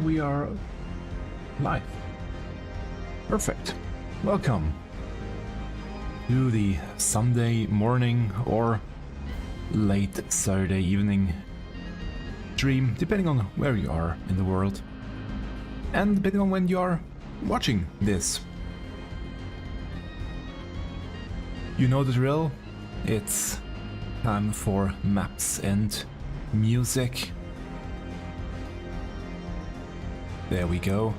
we are live. Perfect. Welcome to the Sunday morning or late Saturday evening stream, depending on where you are in the world and depending on when you are watching this. You know the drill. It's time for maps and music. There we go.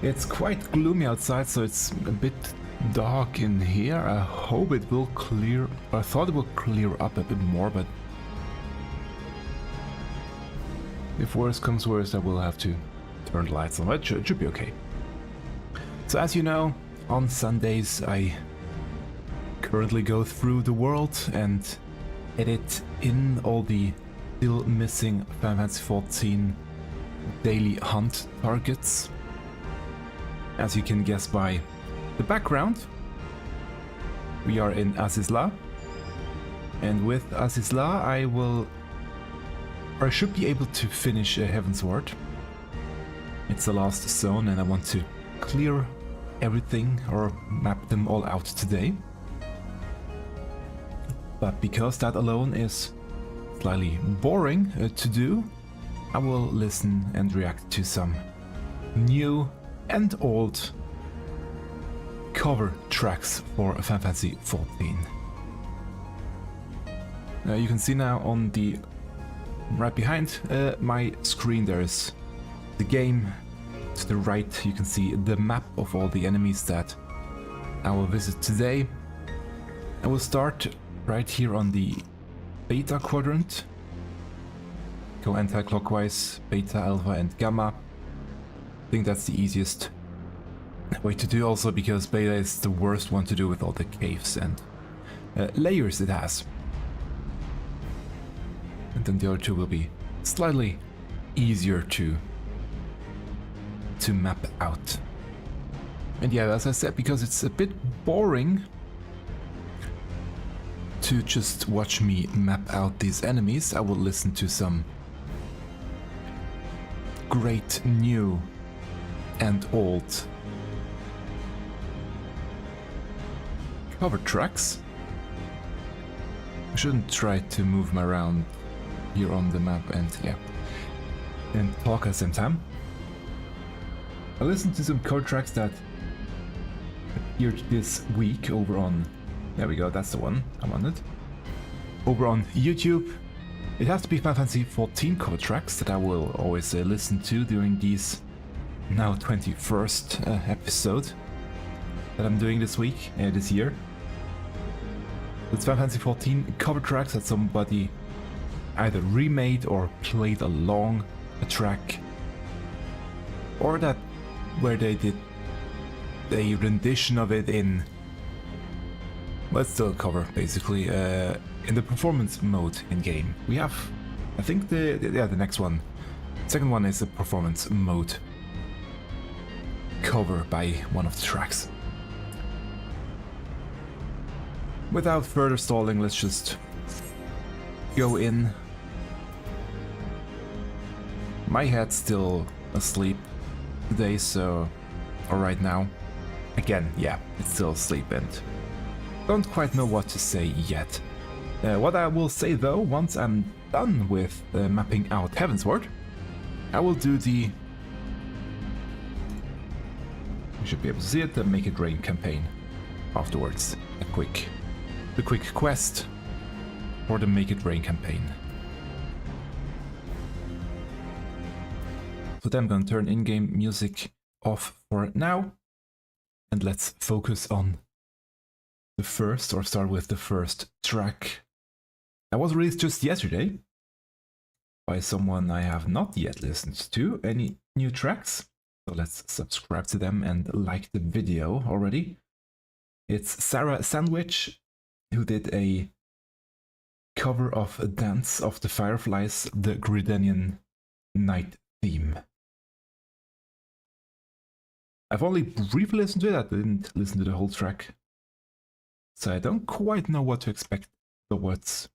It's quite gloomy outside, so it's a bit dark in here. I hope it will clear. I thought it will clear up a bit more, but if worse comes worse, I will have to turn the lights on. But it should be okay. So as you know, on Sundays I currently go through the world and edit in all the still missing Final Fantasy XIV daily hunt targets. As you can guess by the background, we are in Azys Lla, and with Azys Lla I should be able to finish Heavensward. It's the last zone and I want to clear everything or map them all out today. But because that alone is slightly boring to do, I will listen and react to some new and old cover tracks for Final Fantasy XIV. You can see now on the right behind my screen there is the game. To the right you can see the map of all the enemies that I will visit today. I will start right here on the Beta quadrant. Go anti-clockwise, Beta, Alpha and Gamma. I think that's the easiest way to do, also because Beta is the worst one to do with all the caves and layers it has. And then the other two will be slightly easier to map out. And yeah, as I said, because it's a bit boring to just watch me map out these enemies, I will listen to some great new and old cover tracks. I shouldn't try to move them around here on the map and talk at the same time. I listened to some cover tracks that appeared this week over on, there we go, that's the one I wanted, over on YouTube. It has to be Final Fantasy XIV cover tracks that I will always listen to during these now 21st episode that I'm doing this week, this year. It's Final Fantasy XIV cover tracks that somebody either remade or played along a track, or that where they did a rendition of it in, well, it's still a cover basically, in the performance mode in game. We have, I think the next one, second one is a performance mode cover by one of the tracks. Without further stalling, let's just go in. My head's still asleep today, so, or right now. Again, yeah, it's still asleep and don't quite know what to say yet. What I will say though, once I'm done with mapping out Heavensward, I will do the, you should be able to see it, the Make It Rain campaign afterwards. The quick quest for the Make It Rain campaign. So then I'm going to turn in-game music off for now, and let's focus on the first, or start with the first track. That was released just yesterday by someone I have not yet listened to any new tracks. So let's subscribe to them and like the video already. It's SaraSandwich, who did a cover of a Dance of the Fireflies, the Gridanian night theme. I've only briefly listened to it, I didn't listen to the whole track, so I don't quite know what to expect towards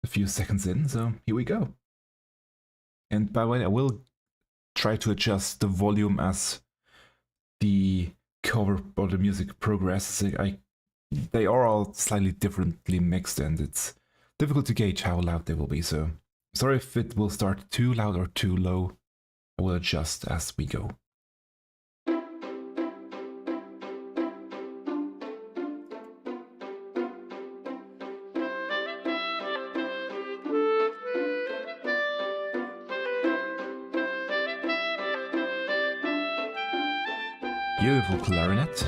a few seconds in, so here we go. And by the way, I will try to adjust the volume as the cover or the music progresses. They are all slightly differently mixed, and it's difficult to gauge how loud they will be, so sorry if it will start too loud or too low. I will adjust as we go. Beautiful clarinet.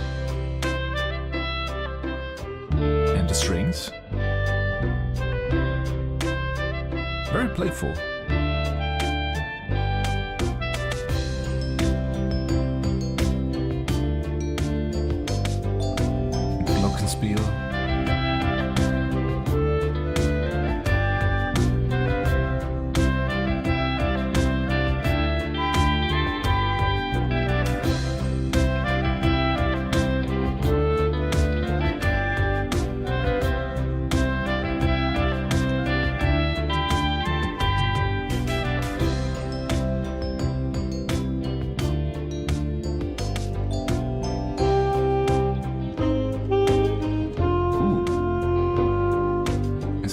And the strings. Very playful. Glockenspiel.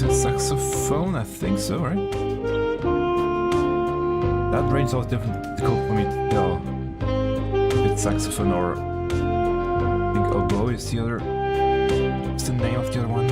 Saxophone, I think so, right? That range is always difficult for me to tell if it's saxophone or I think oboe is the other. What's the name of the other one?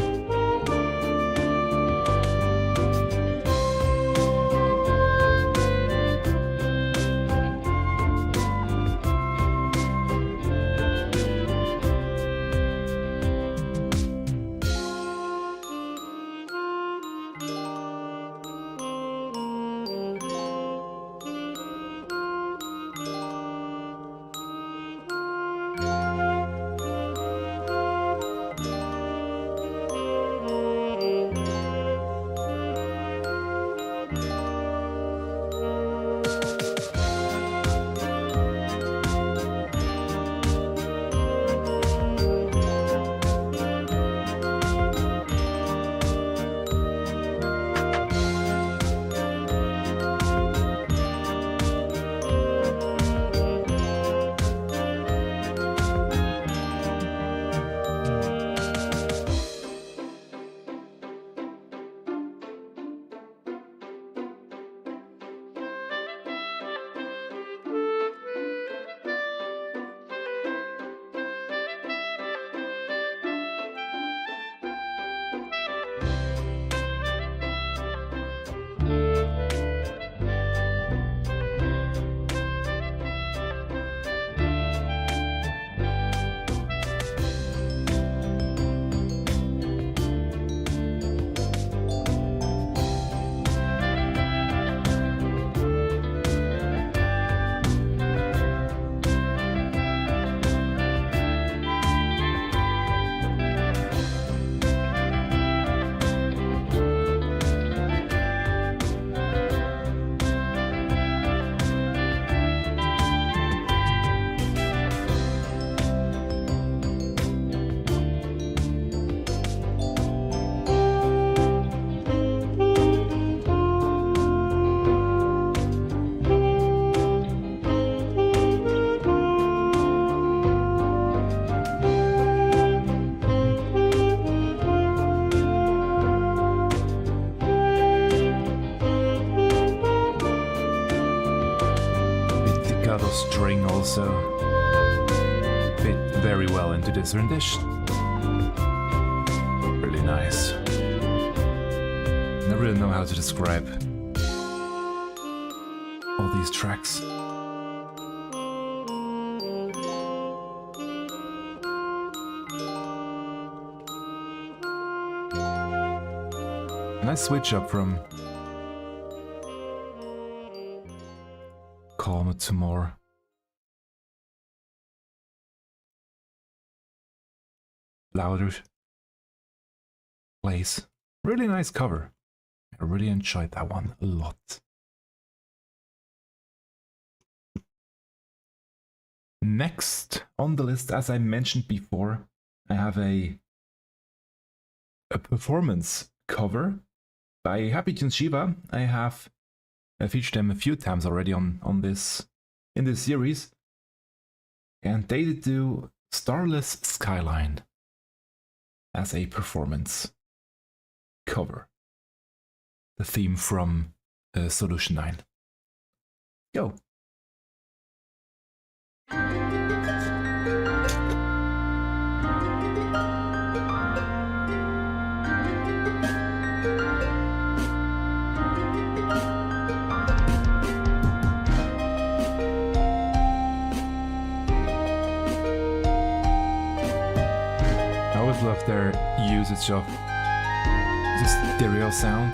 String also fit very well into this rendition. Really nice. I really know how to describe all these tracks. Nice switch up from calmer to more louder plays. Really nice cover. I really enjoyed that one a lot. Next on the list, as I mentioned before, I have a performance cover by Happy Tunes Shiva. I have featured them a few times already in this series, and they did do Starless Skyline as a performance cover. The theme from Solution 9. Go! I always love their usage of the stereo sound.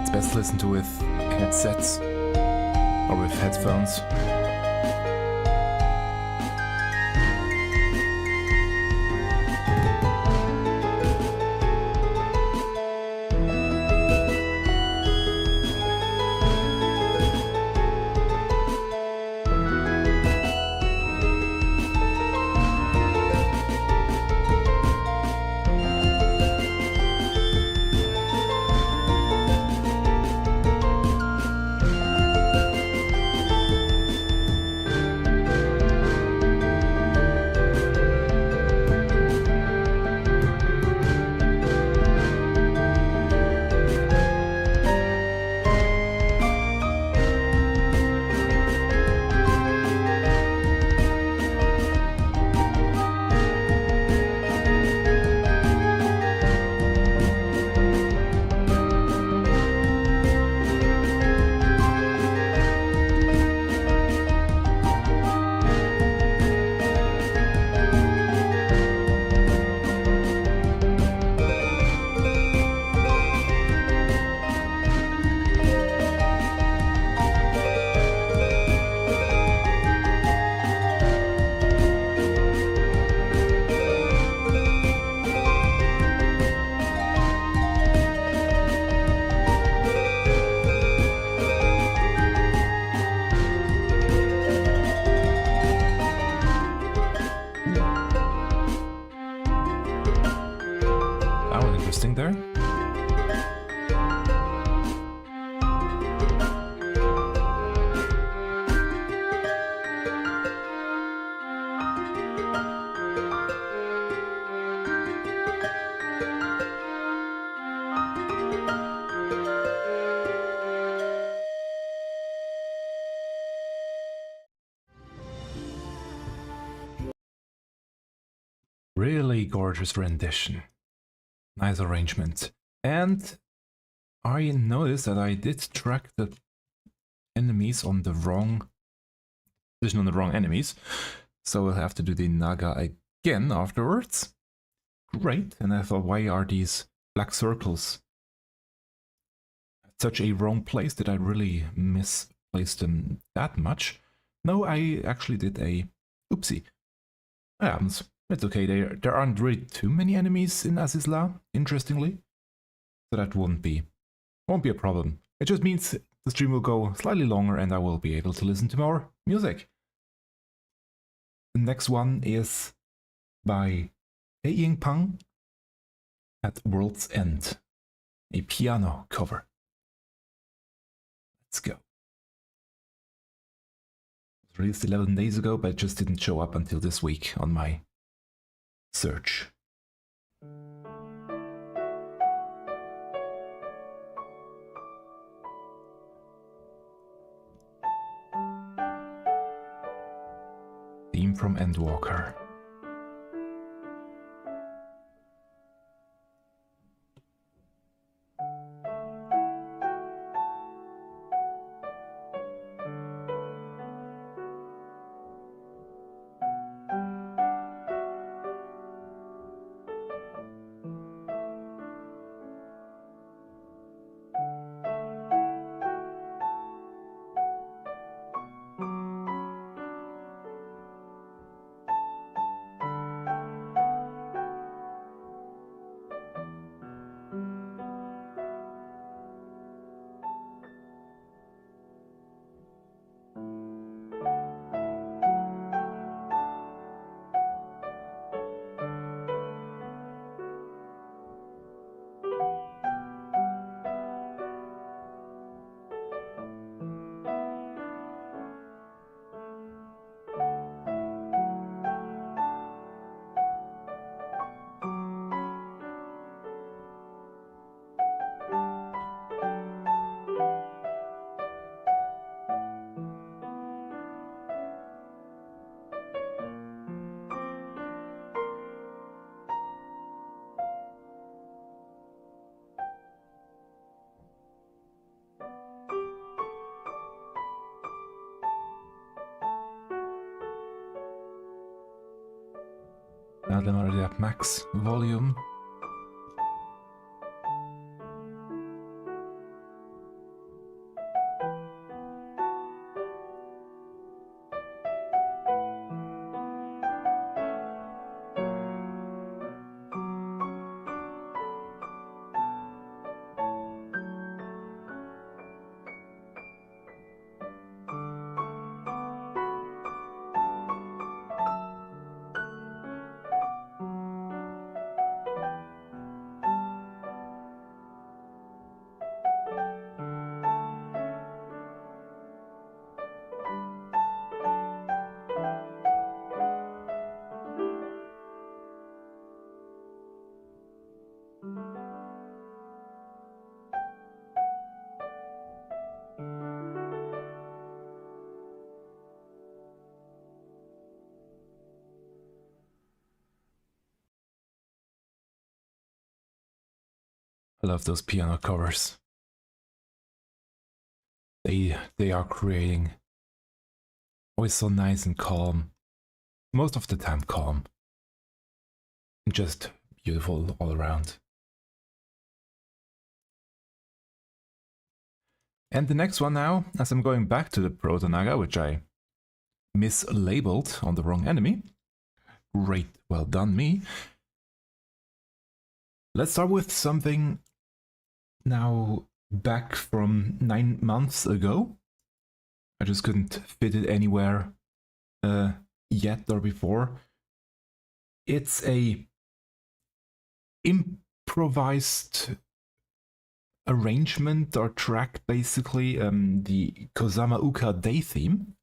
It's best listened to with headsets or with headphones. There. Really gorgeous rendition. Nice arrangement. And I noticed that I did track the enemies on the wrong position, on the wrong enemies. So I'll have to do the Naga again afterwards. Great. And I thought, why are these black circles at such a wrong place? Did I really misplace them that much? No, I actually did a oopsie. It happens. It's okay, there aren't really too many enemies in Azys Lla, interestingly. So that won't be a problem. It just means the stream will go slightly longer and I will be able to listen to more music. The next one is by Pei-Ying Pan at World's End. A piano cover. Let's go. It was released 11 days ago, but it just didn't show up until this week on my search. Theme from Endwalker. I'm already at max volume. I love those piano covers. They are creating always so nice and calm. Most of the time calm. Just beautiful all around. And the next one now, as I'm going back to the Proto-Naga, which I mislabeled on the wrong enemy. Great, well done me. Let's start with something now back from 9 months ago. I just couldn't fit it anywhere yet or before. It's a improvised arrangement or track, basically, the Kozama'uka day theme.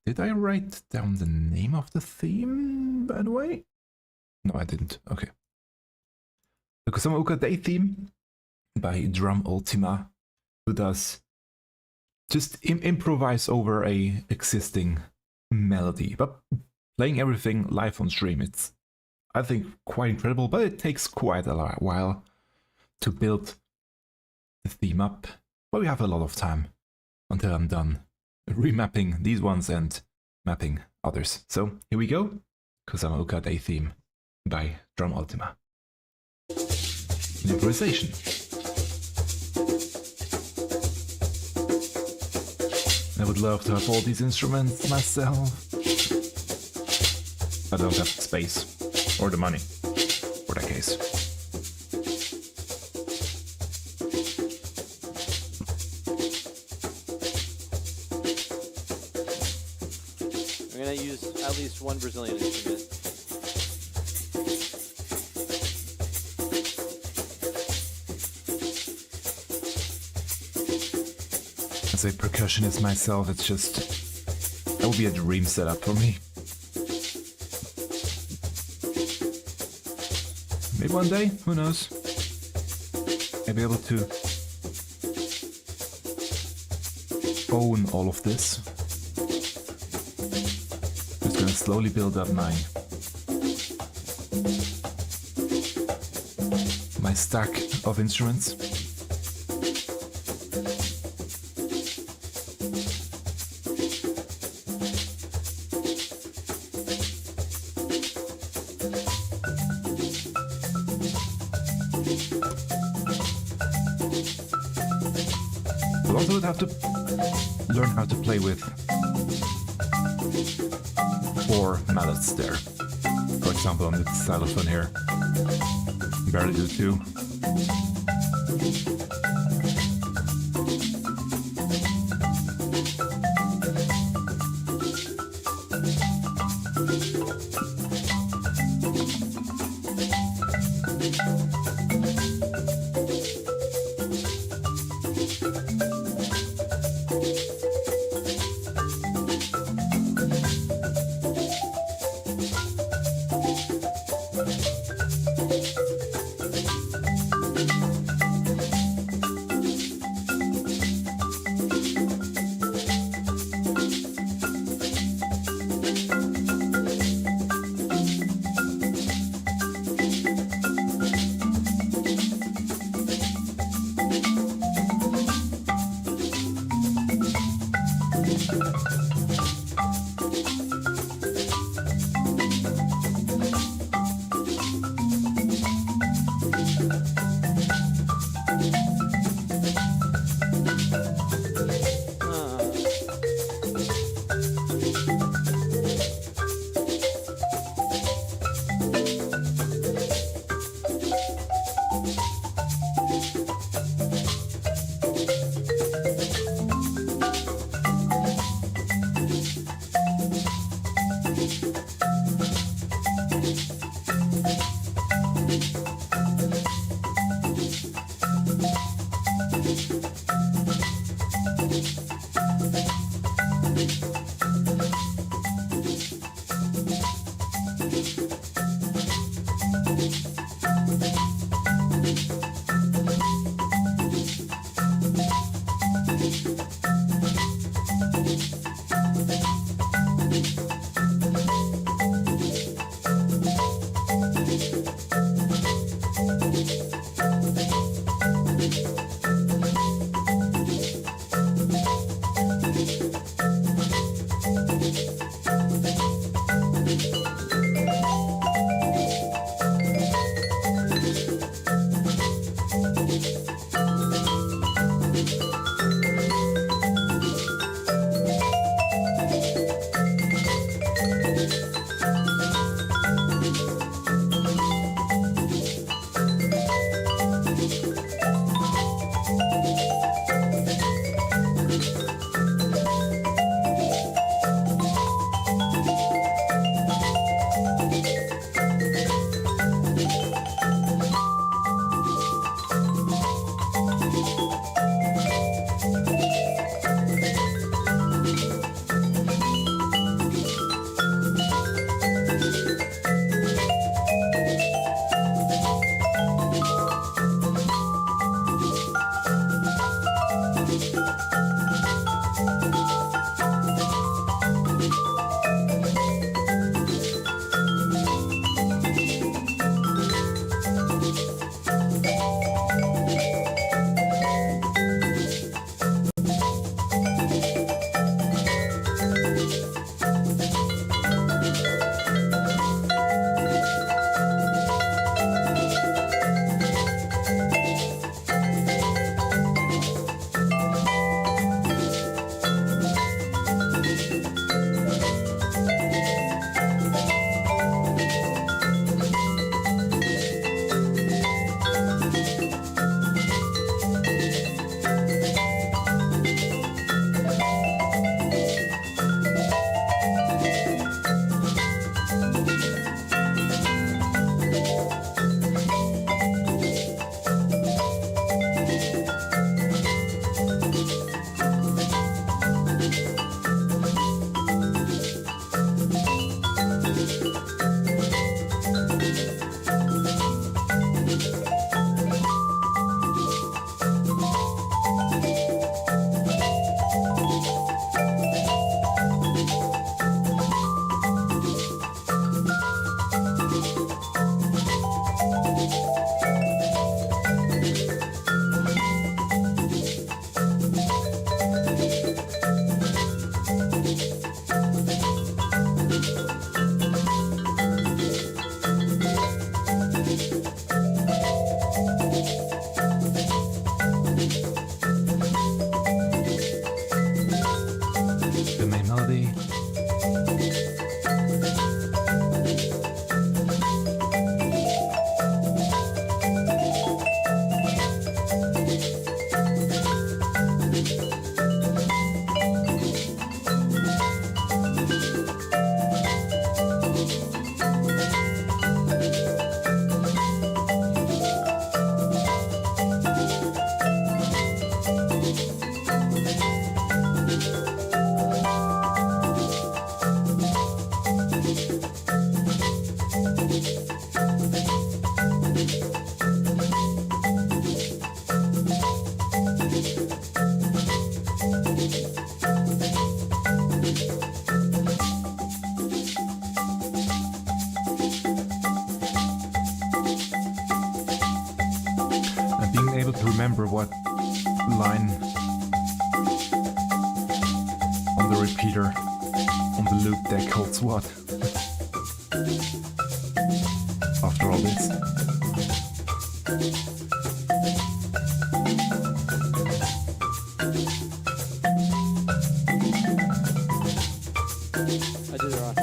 Did I write down the name of the theme, by the way? No, I didn't. Okay. The Kozama'uka day theme by DrumUltimA, who does just improvise over a existing melody, but playing everything live on stream. It's, I think, quite incredible, but it takes quite a while to build the theme up. But we have a lot of time until I'm done remapping these ones and mapping others. So here we go, Kozama'uka day theme by DrumUltimA. Improvisation. I would love to have all these instruments myself. I don't have the space or the money for that case. I'm gonna use at least one Brazilian instrument. As a percussionist myself, it's just, that would be a dream setup for me. Maybe one day, who knows? I'll be able to own all of this. Just gonna slowly build up my stack of instruments. We'll also have to learn how to play with 4 mallets there. For example, on the xylophone here. Barely do 2. melody. Remember what line on the repeater on the loop deck holds what after all this. I did it wrong.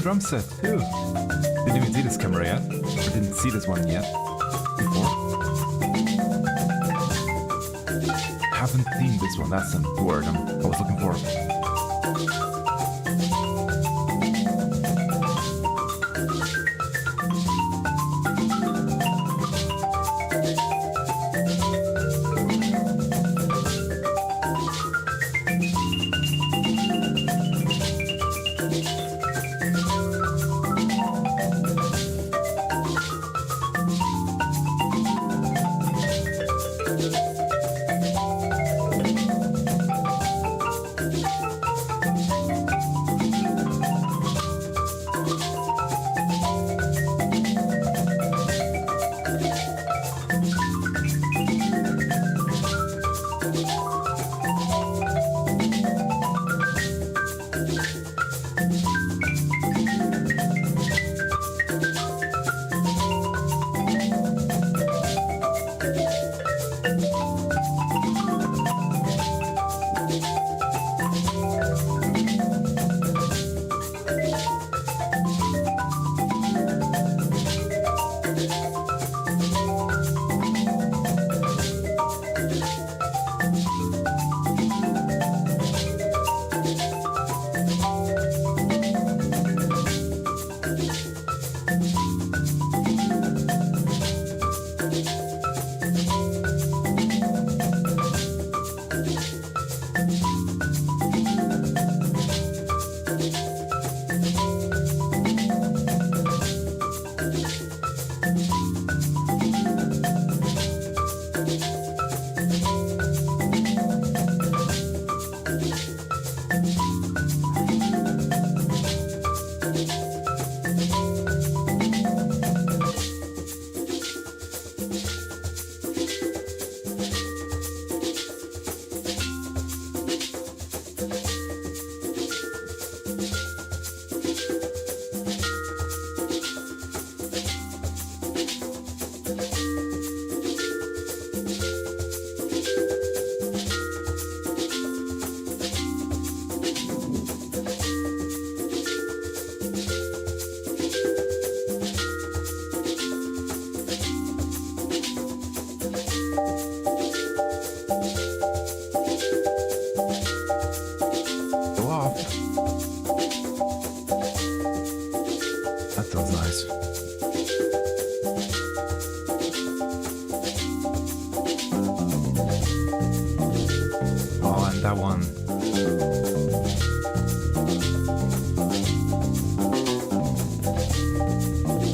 Drum set too. Didn't even see this camera yet. I didn't see this one yet before. Haven't seen this one. That's the word I was looking for.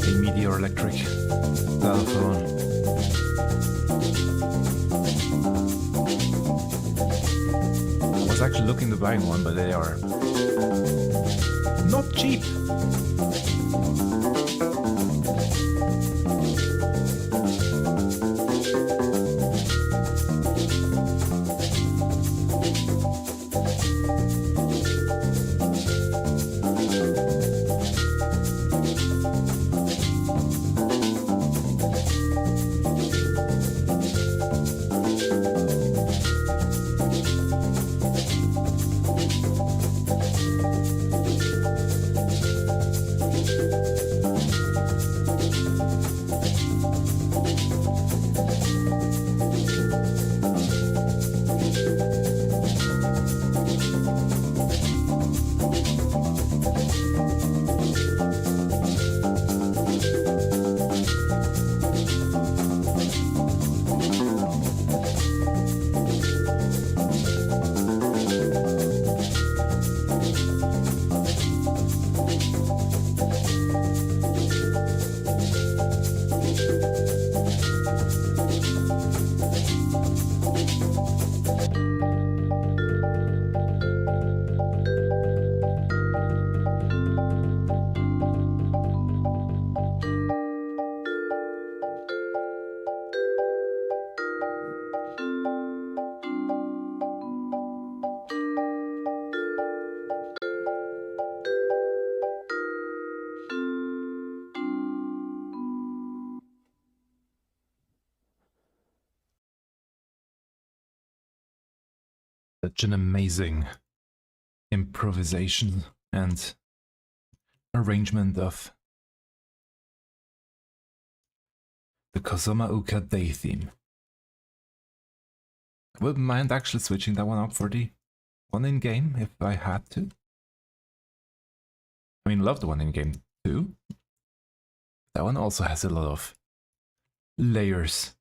A Meteor Electric telephone. I was actually looking to buy one, but they are not cheap. Such an amazing improvisation and arrangement of the Kozama'uka day theme. I wouldn't mind actually switching that one up for the one in game if I had to. I mean, love the one in game too. That one also has a lot of layers.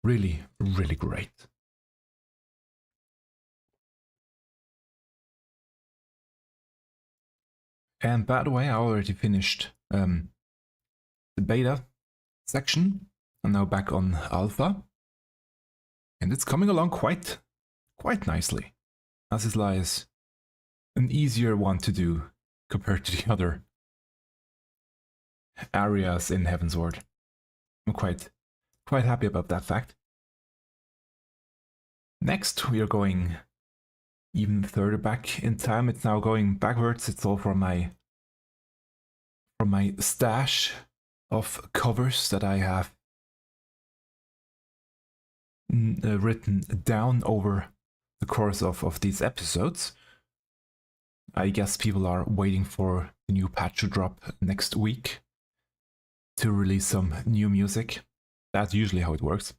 Really, really great. And by the way, I already finished the beta section. I'm now back on alpha. And it's coming along quite nicely. Azys Lla is an easier one to do compared to the other areas in Heavensward. I'm quite happy about that fact. Next, we are going even further back in time. It's now going backwards. It's all from my stash of covers that I have written down over the course of these episodes. I guess people are waiting for the new patch to drop next week to release some new music. That's usually how it works.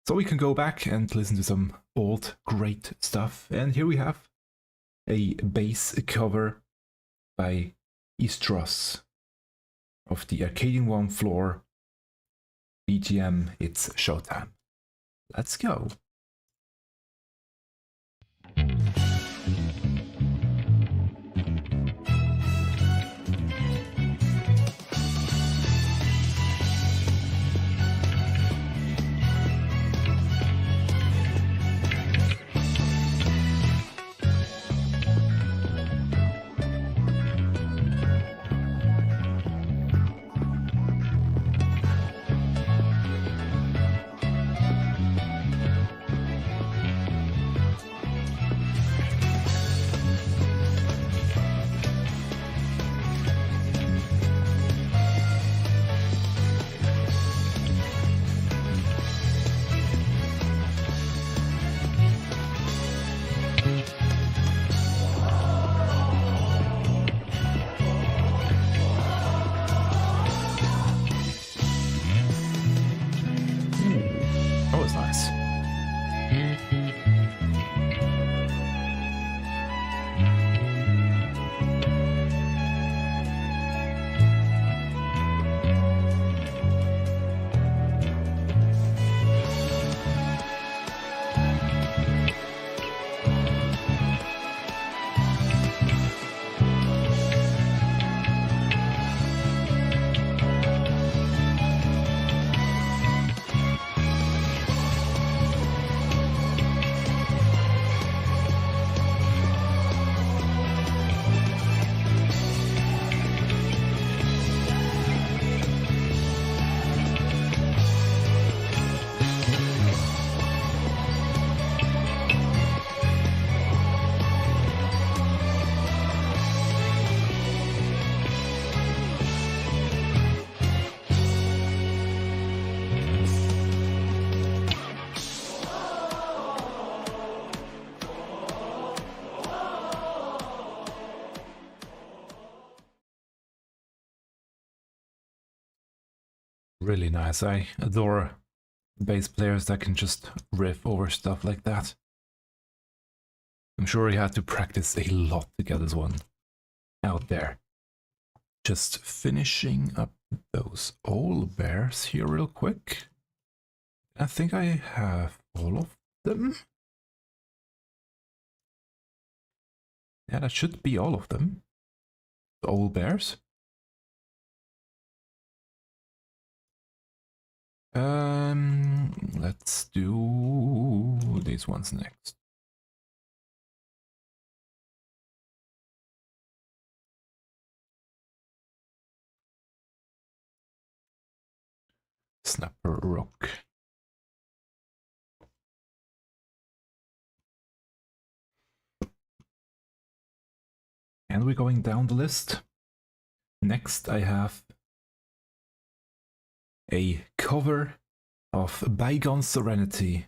So we can go back and listen to some old great stuff. And here we have a bass cover by Istros of the Arcadian One Floor BGM It's Showtime. Let's go. Really nice. I adore bass players that can just riff over stuff like that. I'm sure he had to practice a lot to get this one out there. Just finishing up those old bears here real quick. I think I have all of them. Yeah, that should be all of them. The old bears. Let's do these ones next. Snapper Rock. And we're going down the list. Next I have a cover of Bygone Serenity,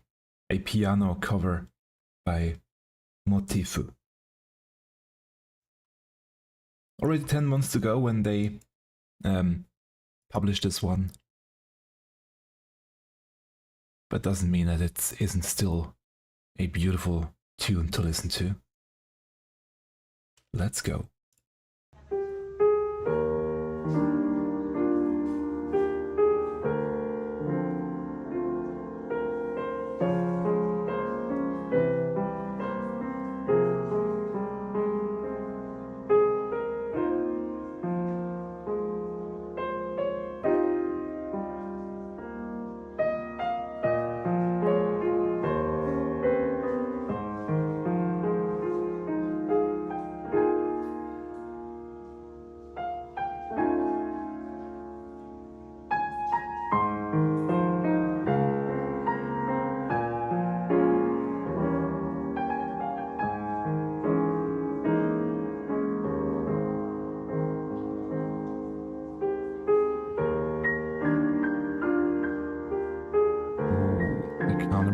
a piano cover by Motifyu. Already 10 months ago when they published this one. But doesn't mean that it isn't still a beautiful tune to listen to. Let's go.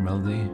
Melody.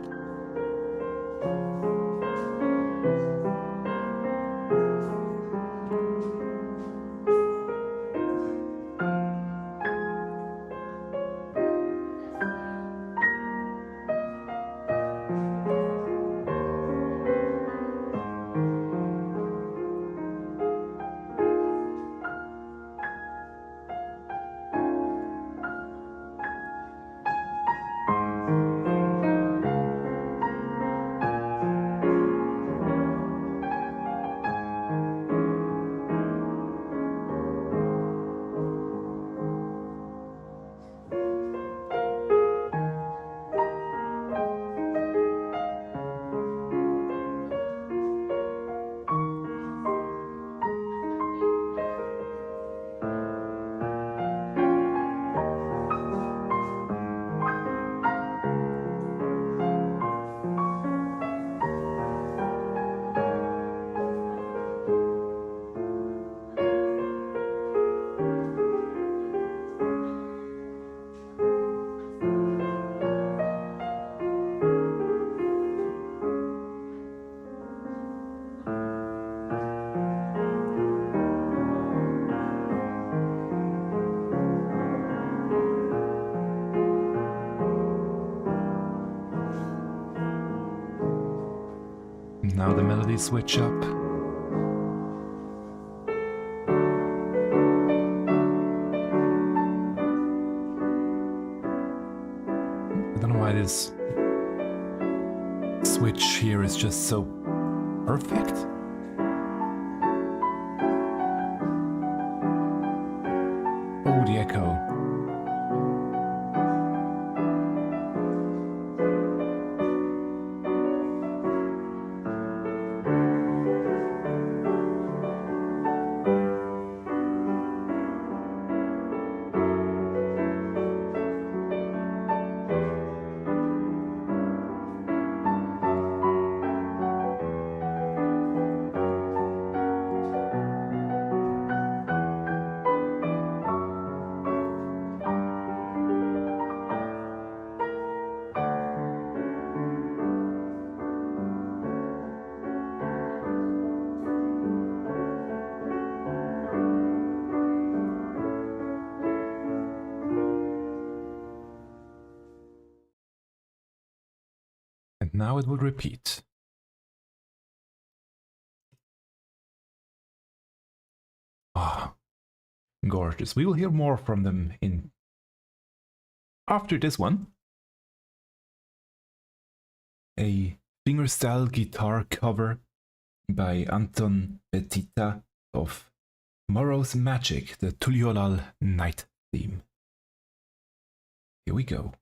Now the melody switch up. I don't know why this switch here is just so perfect. Oh, the echo. Now it will repeat. Ah, gorgeous. We will hear more from them in after this one. A fingerstyle guitar cover by Anton Betita of Morrow's Magic, the Tuliolal Night theme. Here we go.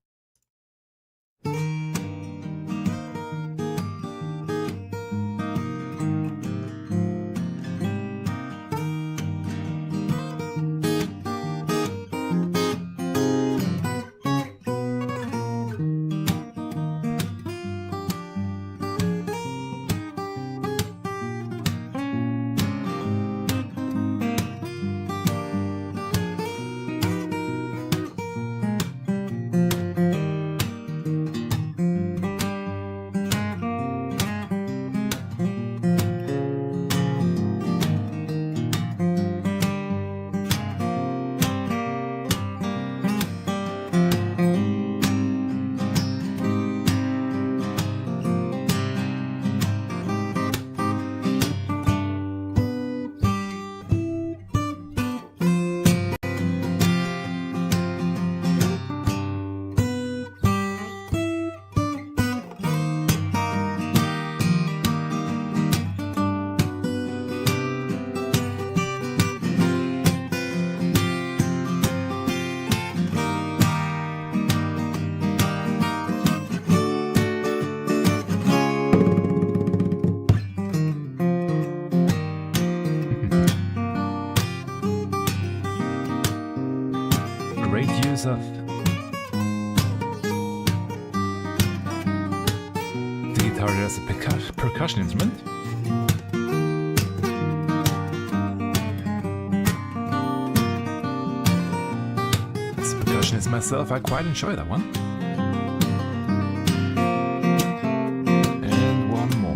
Of the guitar as a percussion instrument. As a percussionist myself, I quite enjoy that one. And one more.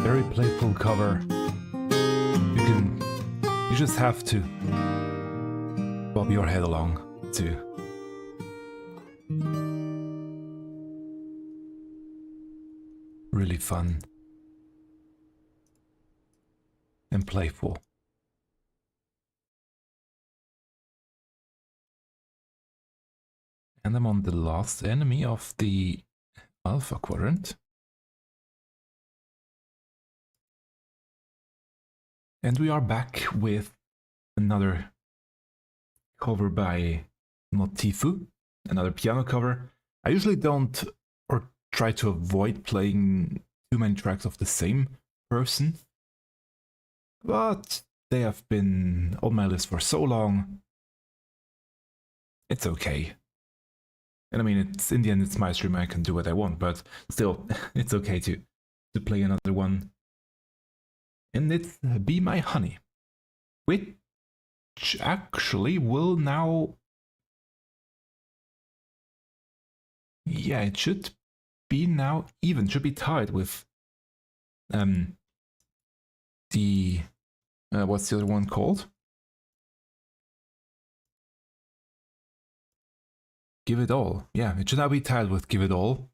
Very playful cover. You just have to bob your head along too. Really fun and playful. And I'm on the last enemy of the Alpha Quadrant. And we are back with another cover by Motifyu, another piano cover. I usually don't, or try to avoid playing too many tracks of the same person, but they have been on my list for so long, it's okay. And I mean, it's in the end, it's my stream, I can do what I want, but still, it's okay to play another one. And it's Be My Honey, which actually will now... Yeah, it should be now even, should be tied with the what's the other one called? Give It All. Yeah, it should now be titled with Give It All,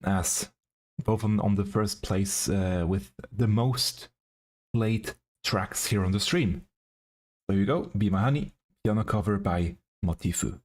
as both of them on the first place with the most played tracks here on the stream. There you go, Be My Honey, piano cover by Motifyu.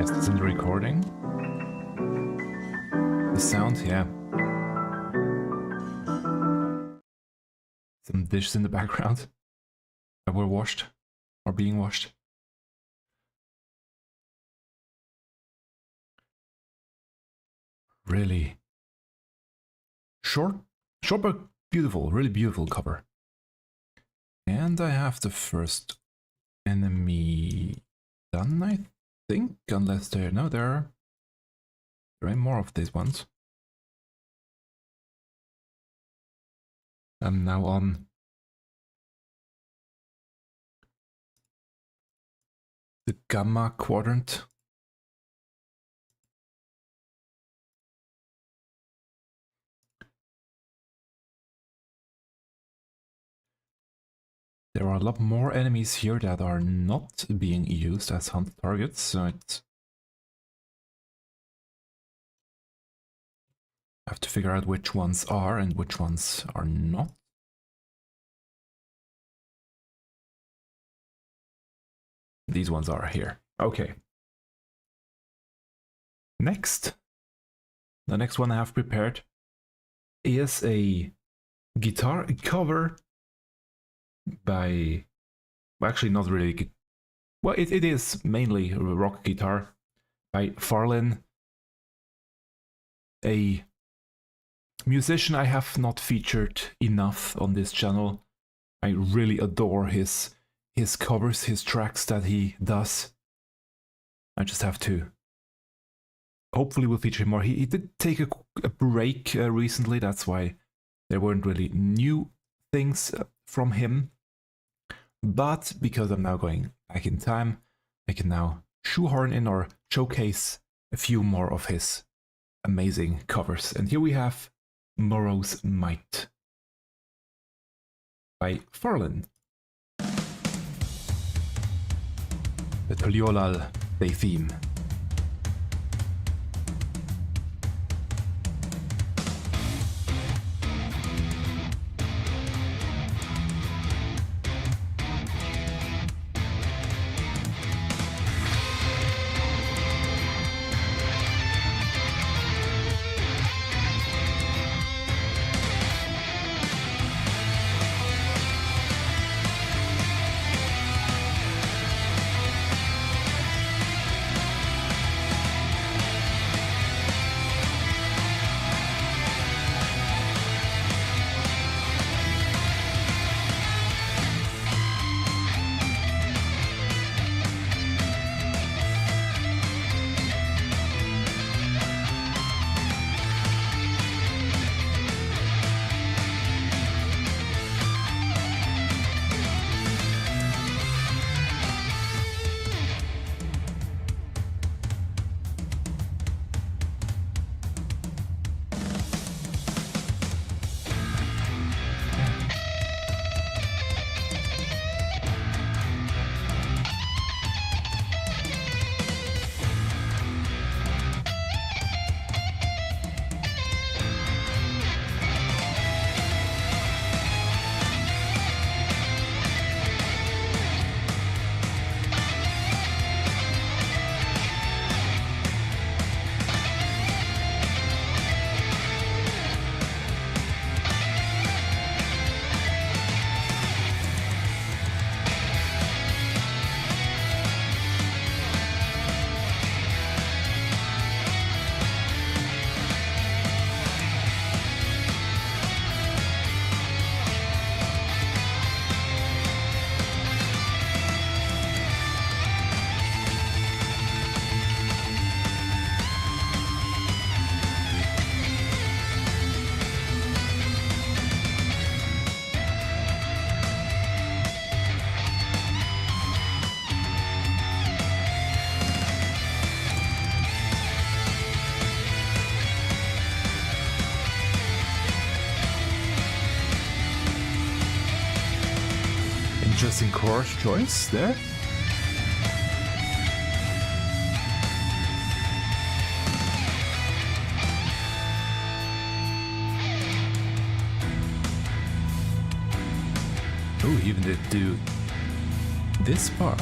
It's in the recording. The sound, yeah. Some dishes in the background that were washed or being washed. Really short but beautiful, really beautiful cover. And I have the first enemy done, I think, unless there are more of these ones. I'm now on the Gamma quadrant. There are a lot more enemies here that are not being used as hunt targets, so I have to figure out which ones are and which ones are not. These ones are here. Okay. Next. The next one I have prepared is a guitar cover by, well, actually not really, well, it is mainly a rock guitar by Farlyn, a musician I have not featured enough on this channel. I really adore his covers, his tracks that he does. I just have to, hopefully we'll feature him more. He did take a break recently, that's why there weren't really new things from him. But because I'm now going back in time, I can now shoehorn in or showcase a few more of his amazing covers. And here we have Morrow's Might by Farlyn. The Tuliolal Day theme. Interesting chord choice there. Oh, he even did do this part.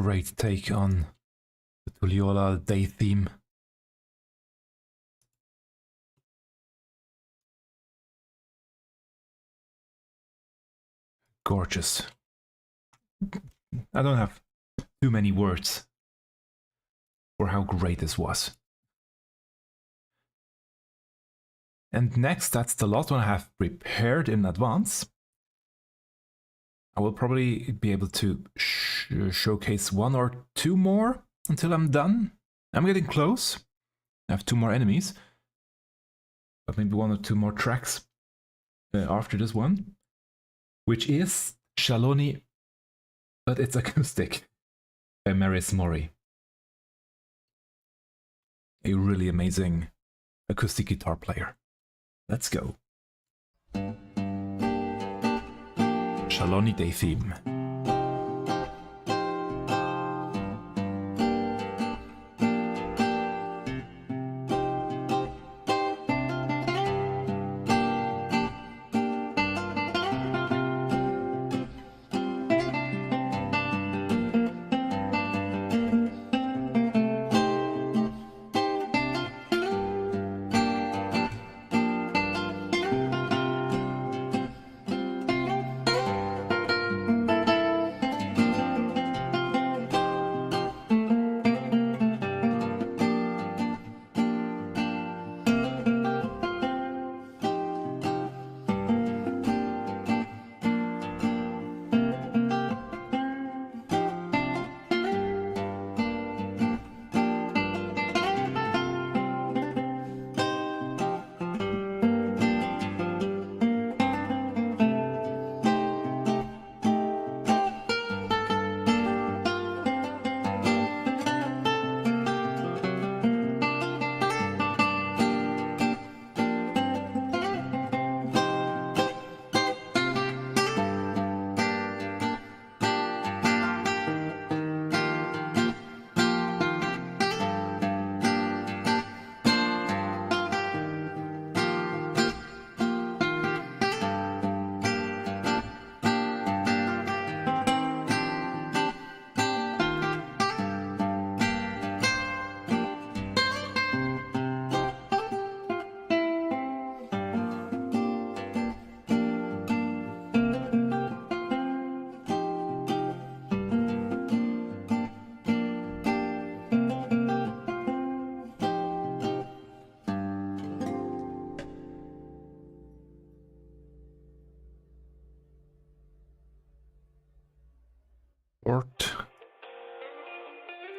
Great take on the Tuliolal Day theme. Gorgeous. I don't have too many words for how great this was. And next, that's the last one I have prepared in advance. I will probably be able to showcase 1 or 2 more until I'm done. I'm getting close. I have 2 more enemies. But maybe 1 or 2 more tracks after this one. Which is Shaloni, but it's acoustic, by mauricemori. A really amazing acoustic guitar player. Let's go. Shaloni Day theme.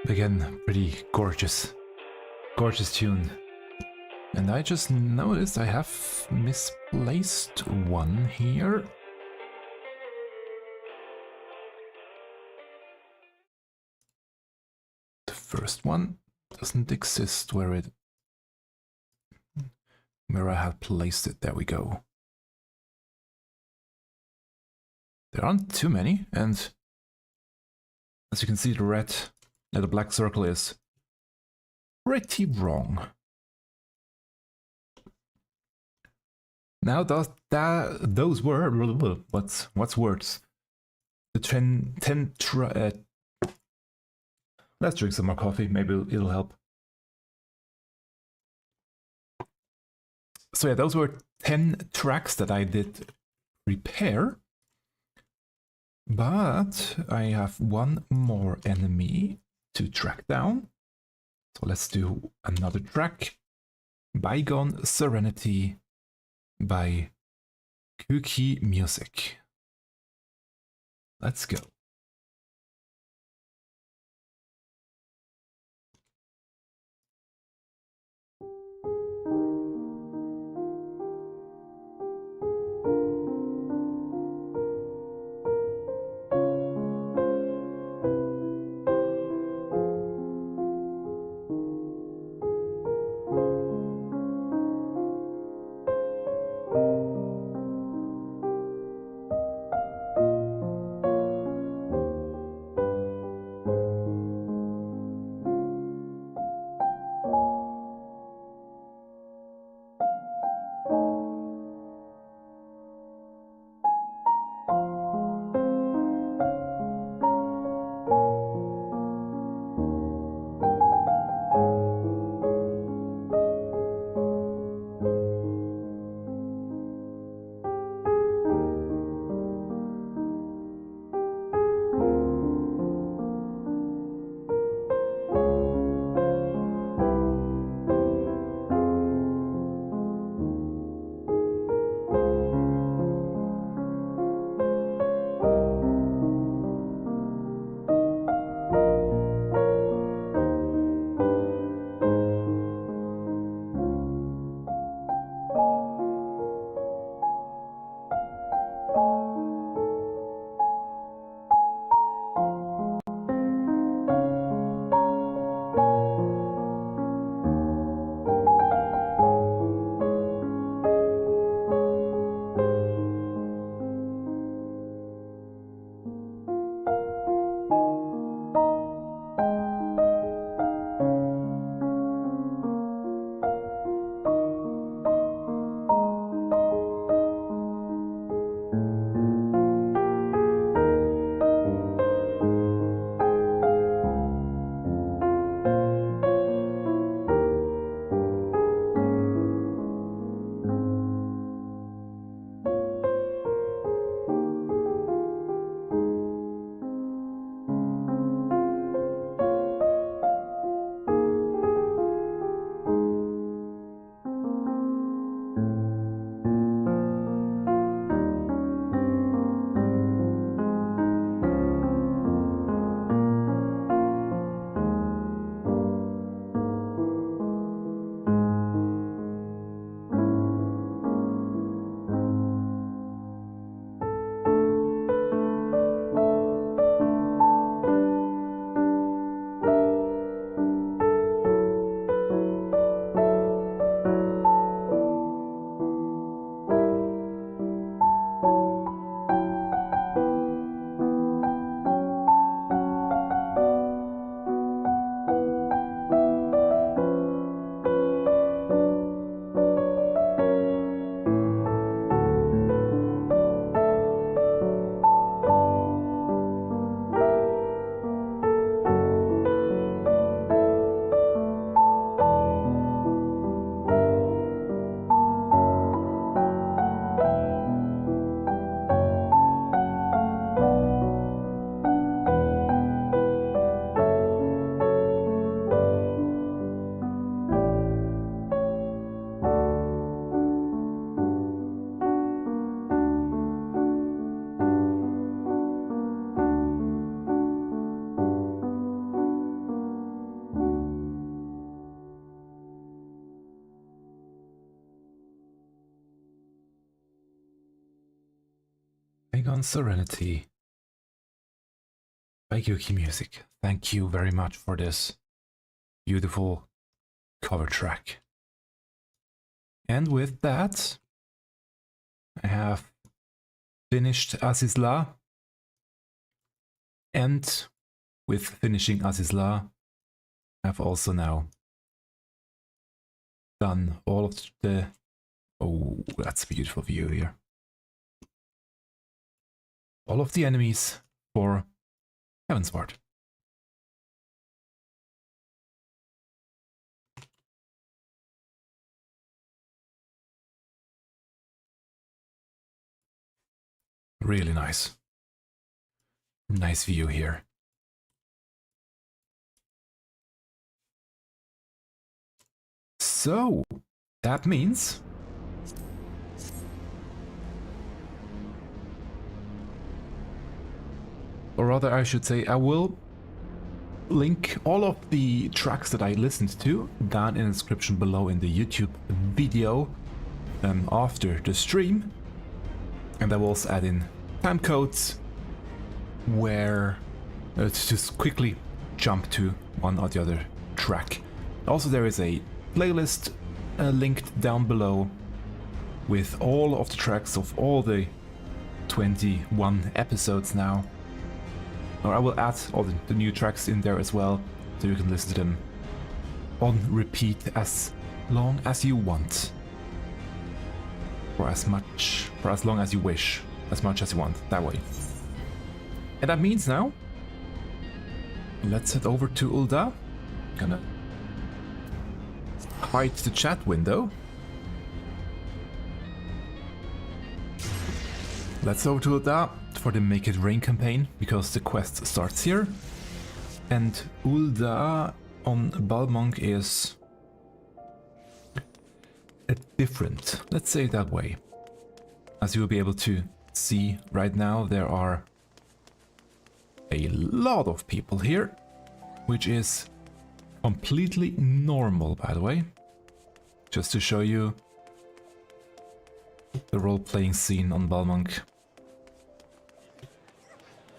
Again, pretty gorgeous tune. And I just noticed I have misplaced one here. The first one doesn't exist where I had placed it. There we go. There aren't too many, and as you can see, the black circle is pretty wrong. Now those were what's words? The 10 let's drink some more coffee. Maybe it'll help. So yeah, those were 10 tracks that I did prepare. But I have one more enemy to track down. So let's do another track. Bygone Serenity by kyukiemusic. Let's go. Bygone Serenity by kyukiemusic. Thank you very much for this beautiful cover track. And with that, I have finished Azys Lla, and with finishing Azys Lla, I've also now done all of the... Oh, that's a beautiful view here. All of the enemies for Heavensward. Really nice. Nice view here. So, that means... Or rather, I should say, I will link all of the tracks that I listened to down in the description below in the YouTube video after the stream. And I will also add in time codes where to just quickly jump to one or the other track. Also, there is a playlist linked down below with all of the tracks of all the 21 episodes now. Or I will add all the new tracks in there as well, so you can listen to them on repeat as long as you want. For as long as you wish, as much as you want, that way. And that means now, let's head over to Lla. Gonna hide the chat window. Let's over to Lla for the Make It Rain campaign, because the quest starts here. And Lla on Balmung is different, let's say it that way. As you will be able to see right now, there are a lot of people here, which is completely normal, by the way. Just to show you the role-playing scene on Balmung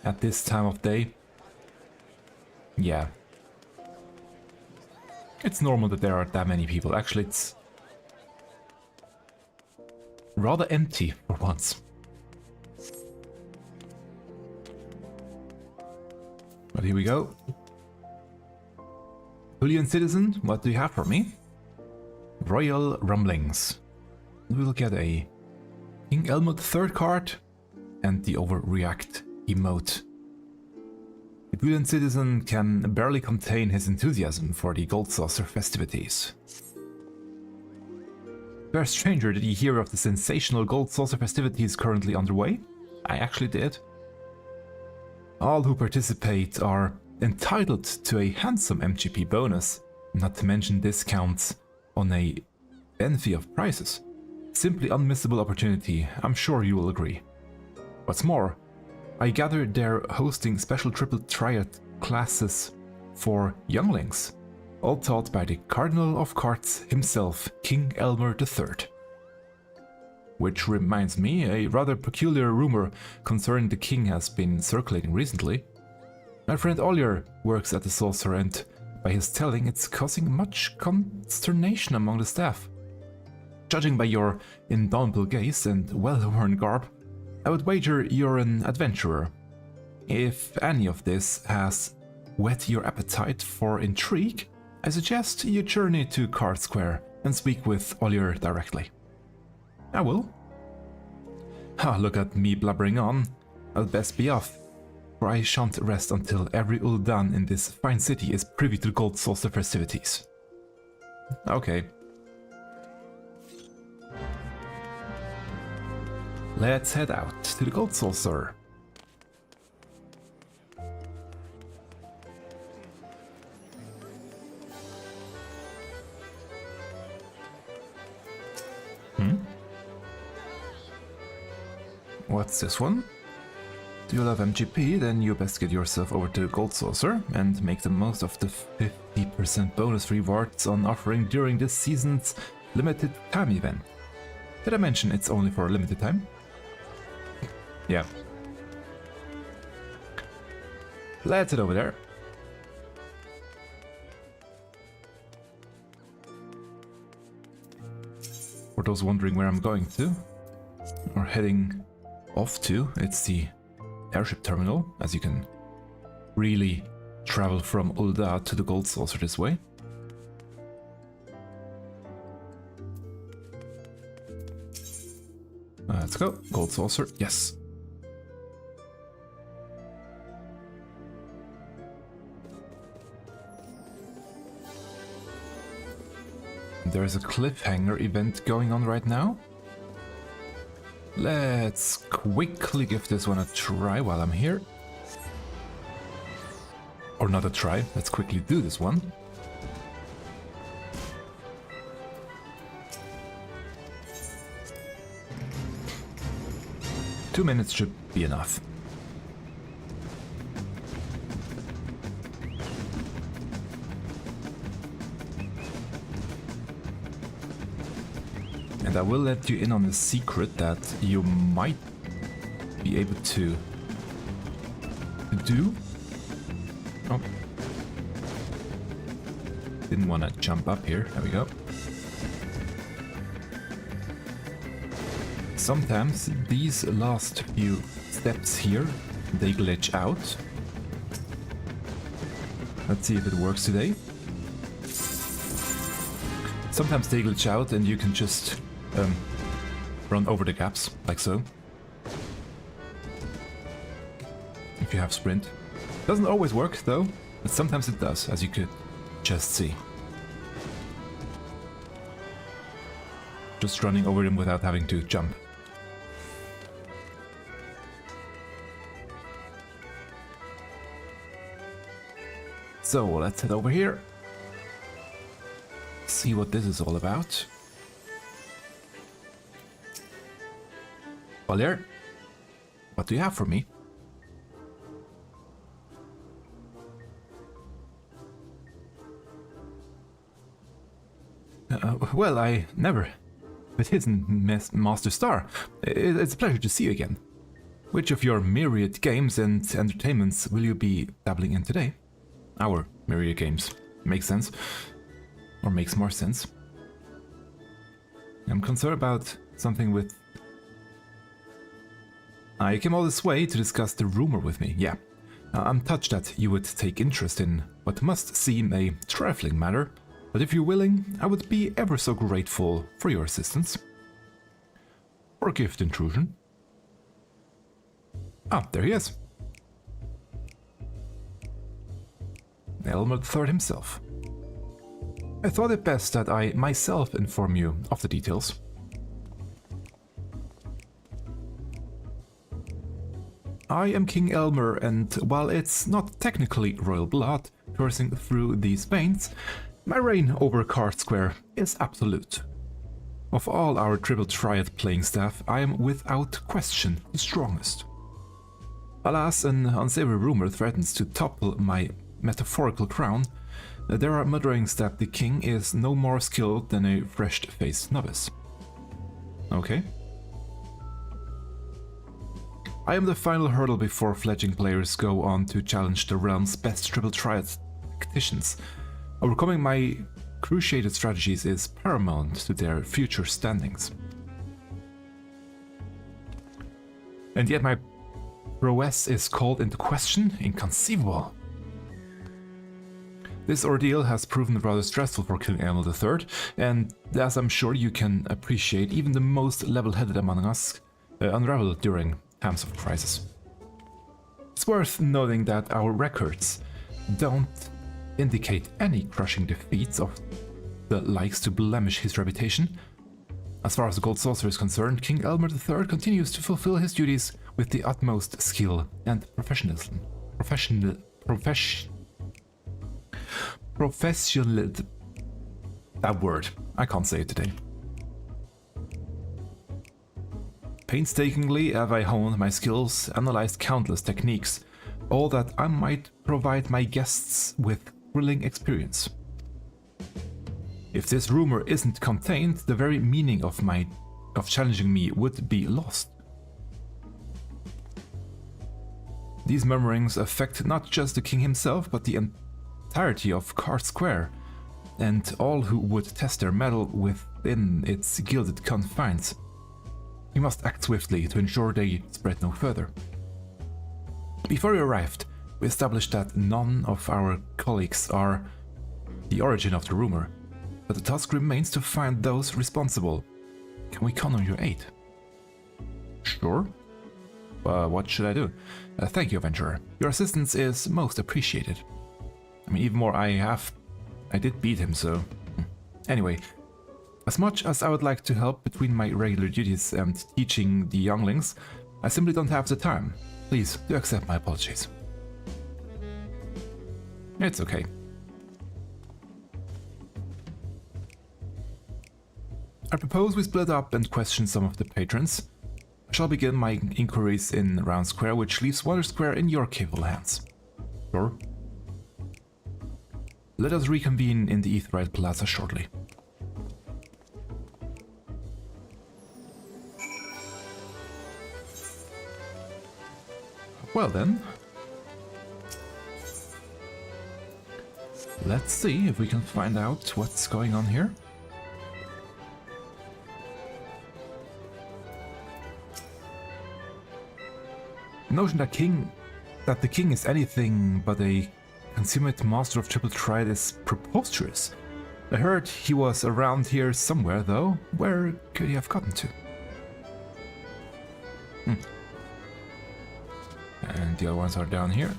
at this time of day. Yeah. It's normal that there are that many people. Actually, it's rather empty for once. But here we go. Julian Citizen, what do you have for me? Royal Rumblings. We'll get a King Elmo III card and the Overreact emote. The Julian Citizen can barely contain his enthusiasm for the Gold Saucer festivities. Fair stranger, did you hear of the sensational Gold Saucer festivities currently underway? I actually did. All who participate are entitled to a handsome MGP bonus, not to mention discounts on a bevy of prizes. Simply unmissable opportunity, I'm sure you will agree. What's more, I gather they're hosting special triple triad classes for younglings, all taught by the Cardinal of Cards himself, King Elmer III. Which reminds me, a rather peculiar rumor concerning the king has been circulating recently. My friend Olier works at the saucer, and by his telling, it's causing much consternation among the staff. Judging by your indomitable gaze and well-worn garb, I would wager you're an adventurer. If any of this has whet your appetite for intrigue, I suggest you journey to Card Square and speak with Olier directly. I will. Ah, look at me blubbering on. I'll best be off, for I shan't rest until every Uldan in this fine city is privy to Gold Saucer festivities. Okay. Let's head out to the Gold Saucer. What's this one? Do you love MGP? Then you best get yourself over to Gold Saucer and make the most of the 50% bonus rewards on offering during this season's limited time event. Did I mention it's only for a limited time? Yeah, Let's head over there. For those wondering where I'm going to, or heading off to, it's the airship terminal, as you can really travel from Ulda to the Gold Saucer this way. Let's go. Gold Saucer, yes. There's a cliffhanger event going on right now. Let's quickly give this one a try while I'm here. Or not a try, let's quickly do this one. Two minutes should be enough. And I will let you in on a secret that you might be able to do. Oh. Didn't want to jump up here. There we go. Sometimes these last few steps here, they glitch out. Let's see if it works today. Sometimes they glitch out and you can just run over the gaps, like so. If you have sprint. Doesn't always work though, but sometimes it does, as you could just see. Just running over them without having to jump. So let's head over here. See what this is all about. Well, there. What do you have for me? Well, I never. It isn't Master Star. It's a pleasure to see you again. Which of your myriad games and entertainments will you be dabbling in today? Our myriad games. Makes sense. Or makes more sense. I'm concerned about something with... You came all this way to discuss the rumor with me, yeah. I'm touched that you would take interest in what must seem a trifling matter, but if you're willing, I would be ever so grateful for your assistance. Forgive intrusion. Ah, there he is. Elmer III himself. I thought it best that I myself inform you of the details. I am King Elmer, and while it's not technically royal blood coursing through these veins, my reign over Card Square is absolute. Of all our triple triad playing staff, I am without question the strongest. Alas, an unsavory rumor threatens to topple my metaphorical crown. There are mutterings that the king is no more skilled than a fresh-faced novice. Okay. I am the final hurdle before fledgling players go on to challenge the realm's best triple triad tacticians. Overcoming my cruciated strategies is paramount to their future standings. And yet my prowess is called into question? Inconceivable. This ordeal has proven rather stressful for King Elmer III, and as I'm sure you can appreciate, even the most level-headed among us unravel during times of crisis. It's worth noting that our records don't indicate any crushing defeats of the likes to blemish his reputation. As far as the Gold Saucer is concerned, King Elmer III continues to fulfill his duties with the utmost skill and professionalism. That word, I can't say it today. Painstakingly have I honed my skills, analyzed countless techniques, all that I might provide my guests with thrilling experience. If this rumor isn't contained, the very meaning of challenging me would be lost. These murmurings affect not just the king himself, but the entirety of Card Square, and all who would test their mettle within its gilded confines. We must act swiftly to ensure they spread no further. Before you arrived, we established that none of our colleagues are the origin of the rumor, but the task remains to find those responsible. Can we count on your aid? Sure. What should I do? Thank you, adventurer. Your assistance is most appreciated. I mean, even more, I did beat him, so... Anyway, as much as I would like to help between my regular duties and teaching the younglings, I simply don't have the time. Please, do accept my apologies. It's okay. I propose we split up and question some of the patrons. I shall begin my inquiries in Round Square, which leaves Water Square in your capable hands. Sure. Let us reconvene in the Aetheryte Plaza shortly. Well then, let's see if we can find out what's going on here. The notion that the king is anything but a consummate master of triple triad is preposterous. I heard he was around here somewhere, though. Where could he have gotten to? And the other ones are down here.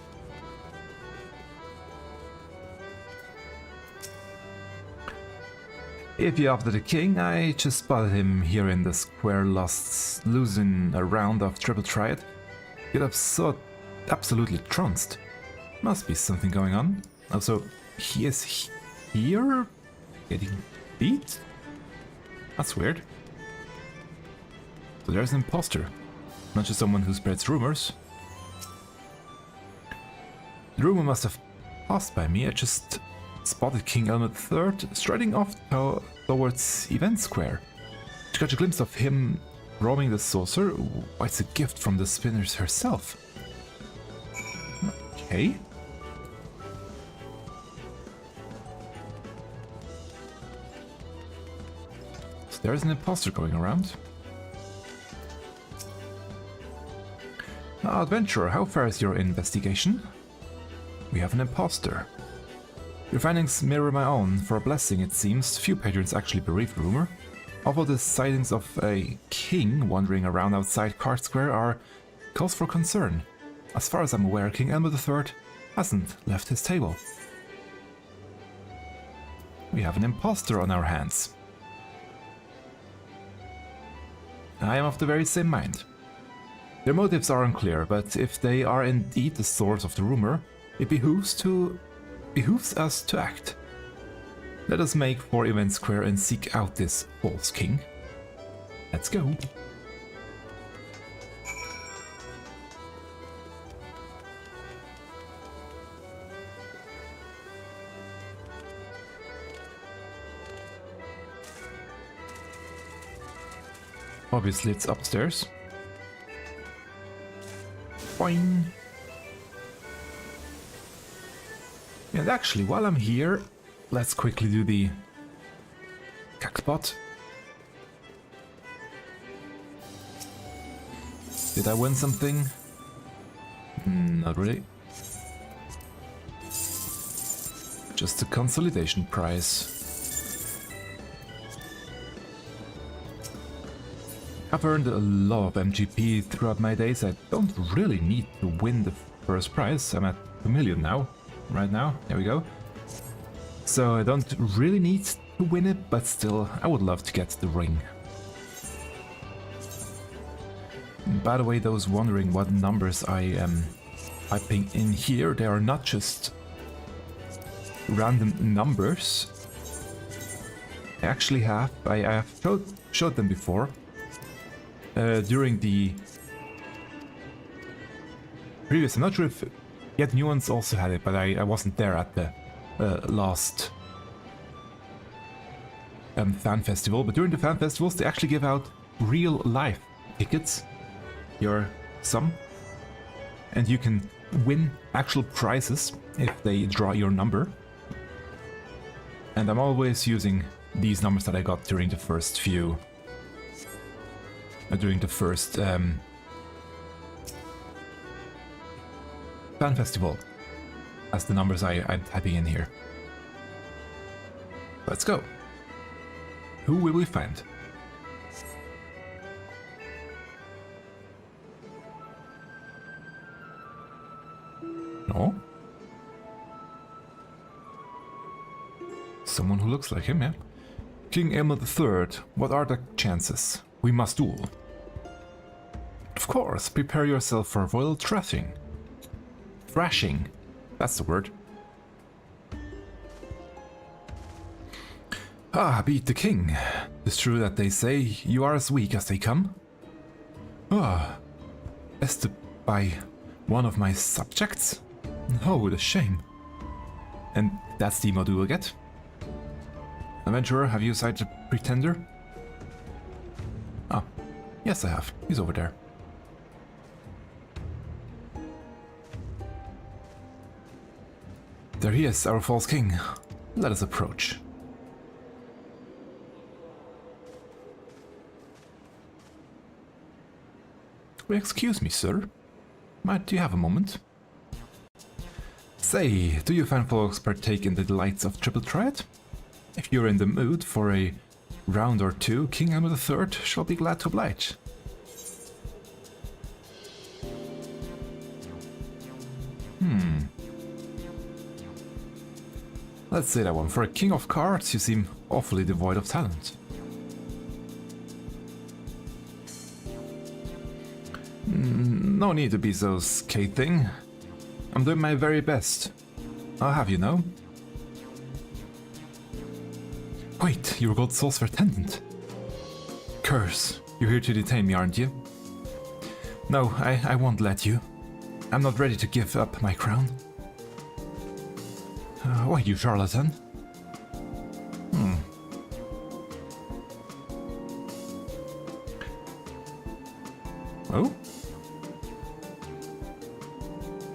If you're after the king, I just spotted him here in the square losing a round of triple triad. You'd have so absolutely trounced. Must be something going on. Also, he is here getting beat? That's weird. So there's an imposter, not just someone who spreads rumors. The rumor must have passed by me. I just spotted King Elmet III striding off towards Event Square. To catch a glimpse of him roaming the saucer. Why, it's a gift from the spinners herself. Okay. So there's an imposter going around. Now, adventurer, how far is your investigation? We have an imposter. Your findings mirror my own. For a blessing, it seems. Few patrons actually believe the rumor. Although the sightings of a king wandering around outside Card Square are cause for concern. As far as I'm aware, King Elmet III hasn't left his table. We have an imposter on our hands. I am of the very same mind. Their motives are unclear, but if they are indeed the source of the rumor, it behooves us to act. Let us make for Event Square and seek out this false king. Let's go. Obviously it's upstairs. Boing. And actually, while I'm here, let's quickly do the cackpot. Did I win something? Not really. Just a consolidation prize. I've earned a lot of MGP throughout my days. I don't really need to win the first prize. I'm at 2 million now. Right now, there we go. So I don't really need to win it, but still, I would love to get the ring. And by the way, those wondering what numbers I am typing in here, they are not just random numbers. I actually have, I have showed them before. During the previous, I'm not sure if yet new ones also had it, but I wasn't there at the last fan festival. But during the fan festivals, they actually give out real life tickets. Here are some, and you can win actual prizes if they draw your number. And I'm always using these numbers that I got during the first few... during the first fan festival as the numbers I'm typing in here. Let's go. Who will we find? No? Someone who looks like him, yeah? King Aylmer III, what are the chances? We must duel. Of course, prepare yourself for royal thrashing. Thrashing, that's the word. Ah, beat the king. It's true that they say you are as weak as they come. Ah, bested by one of my subjects? Oh, the shame. And that's the mod we will get. Adventurer, have you sighted a pretender? Ah, yes I have. He's over there. There he is, our false king. Let us approach. Excuse me, sir. Might you have a moment? Say, do you fine folks partake in the delights of triple triad? If you're in the mood for a round or two, King Aylmer III shall be glad to oblige. Let's say that one. For a king of cards, you seem awfully devoid of talent. No need to be so scathing. I'm doing my very best. I'll have you know. Wait, you're Gold Sorcerer Attendant. Curse, you're here to detain me, aren't you? No, I won't let you. I'm not ready to give up my crown. Why, you charlatan? Oh?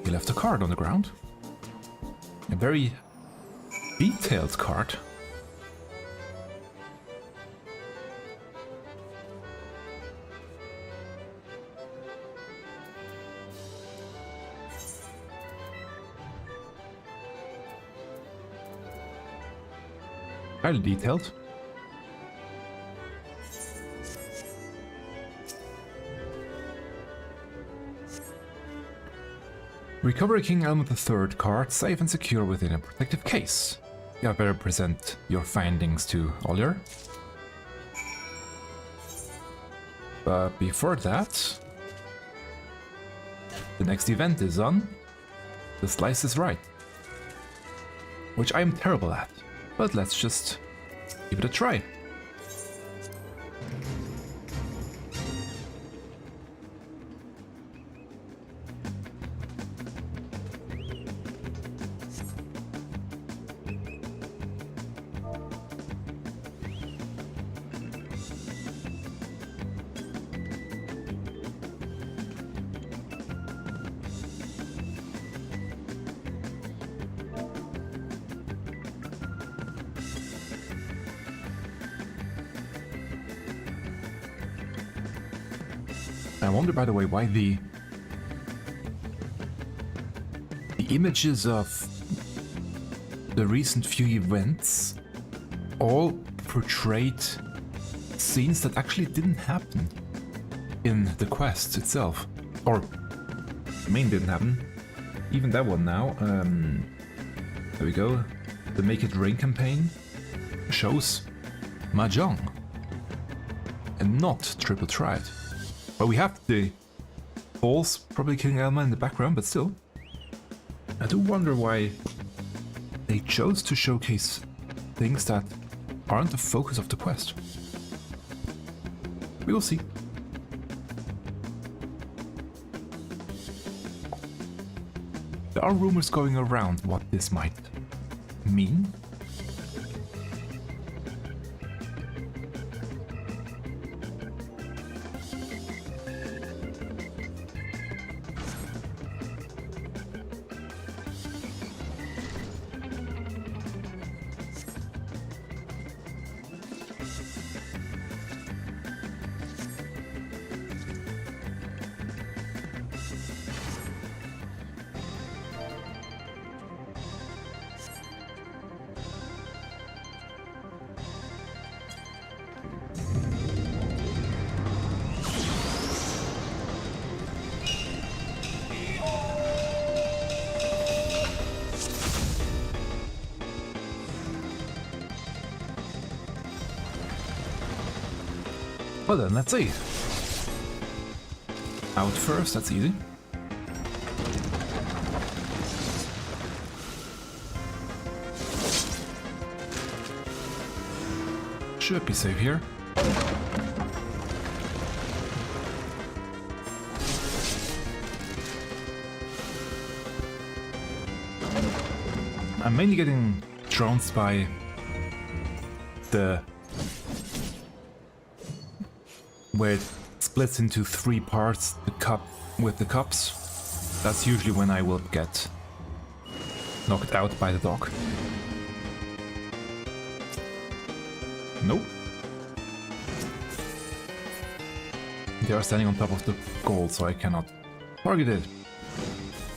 He left a card on the ground. A very detailed card. Highly detailed. Recover King Aylmer III card safe and secure within a protective case. You had better present your findings to Ollier. But before that, the next event is on The Slice is Right, which I am terrible at, but let's just give it a try. I wonder, by the way, why the images of the recent few events all portrayed scenes that actually didn't happen in the quest itself. Or, I mean, didn't happen. Even that one now. There we go. The Make It Rain campaign shows Mahjong and not Triple Triad. Well, we have the balls probably killing Aylmer in the background, but still. I do wonder why they chose to showcase things that aren't the focus of the quest. We will see. There are rumors going around what this might mean. Well then, let's see. Out first, that's easy. Should be safe here. I'm mainly getting trounced by the... where it splits into 3 parts, the cup with the cups. That's usually when I will get knocked out by the dog. Nope. They are standing on top of the gold, so I cannot target it.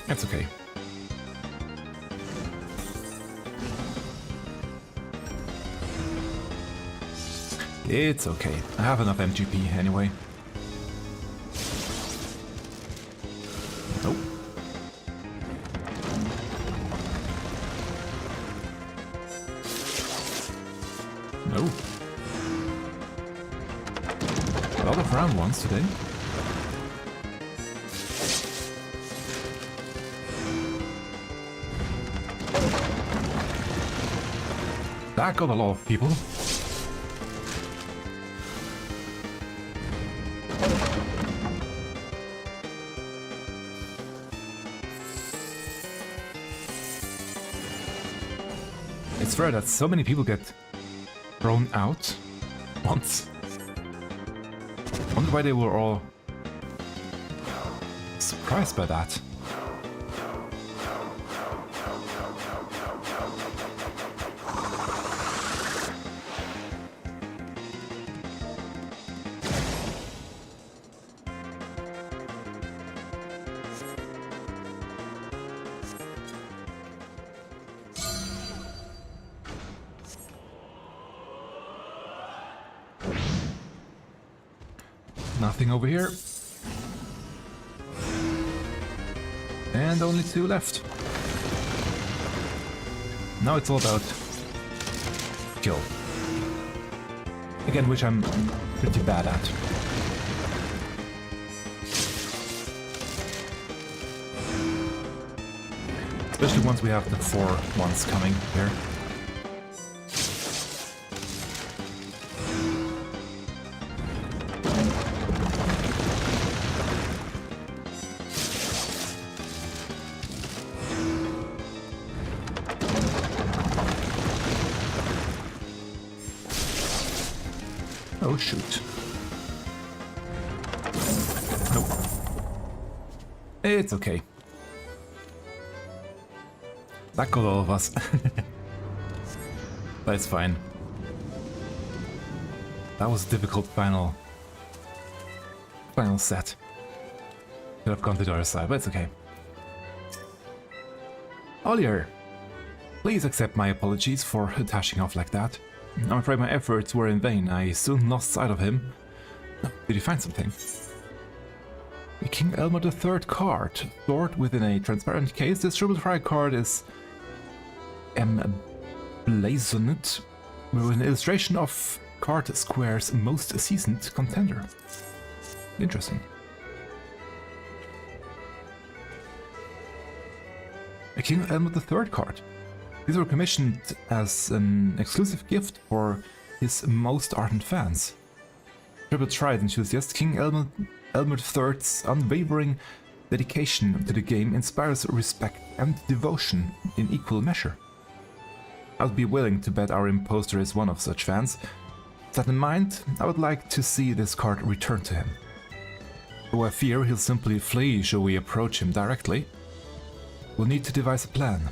That's okay. It's okay. I have enough MGP anyway. Nope. No. A lot of round ones today. That got a lot of people. It's rare that so many people get thrown out once. Wonder why they were all surprised by that. Nothing over here. And only 2 left. Now it's all about kill. Again, which I'm pretty bad at. Especially once we have the 4 ones coming here. Oh shoot. Nope. It's okay. That got all of us. But it's fine. That was a difficult final set. Could have gone to the other side, but it's okay. Ollier, please accept my apologies for dashing off like that. I'm afraid my efforts were in vain. I soon lost sight of him. Did you find something? The King Elmer III card. Stored within a transparent case, this triple try card is emblazoned with an illustration of Card Square's most seasoned contender. Interesting. A King Elmer III card. These were commissioned as an exclusive gift for his most ardent fans. Triple Tried enthusiast King Elmer III's unwavering dedication to the game inspires respect and devotion in equal measure. I'd be willing to bet our imposter is one of such fans. With that in mind, I would like to see this card returned to him. Though I fear he'll simply flee should we approach him directly. We'll need to devise a plan.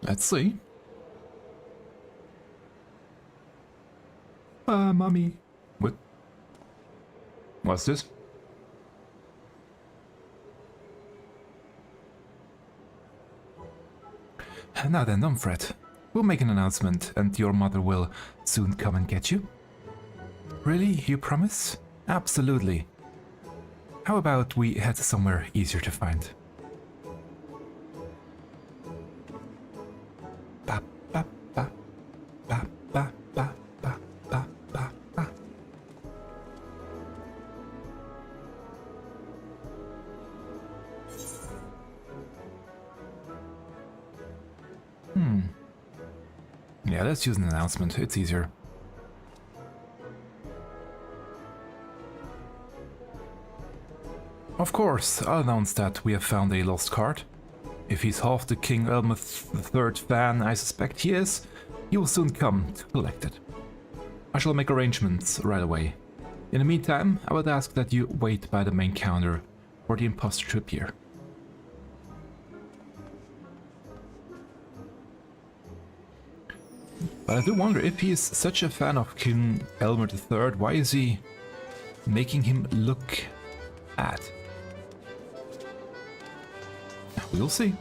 Let's see. Mommy. What? What's this? Now then, don't fret. We'll make an announcement and your mother will soon come and get you. Really? You promise? Absolutely. How about we head somewhere easier to find? Ba ba ba ba ba ba ba let's use an announcement, it's easier. Of course, I'll announce that we have found a lost card. If he's half the King Elmoth III fan I suspect he is, he will soon come to collect it. I shall make arrangements right away. In the meantime, I would ask that you wait by the main counter for the imposter to appear. But I do wonder if he is such a fan of King Elmer III, why is he making him look bad? We'll see.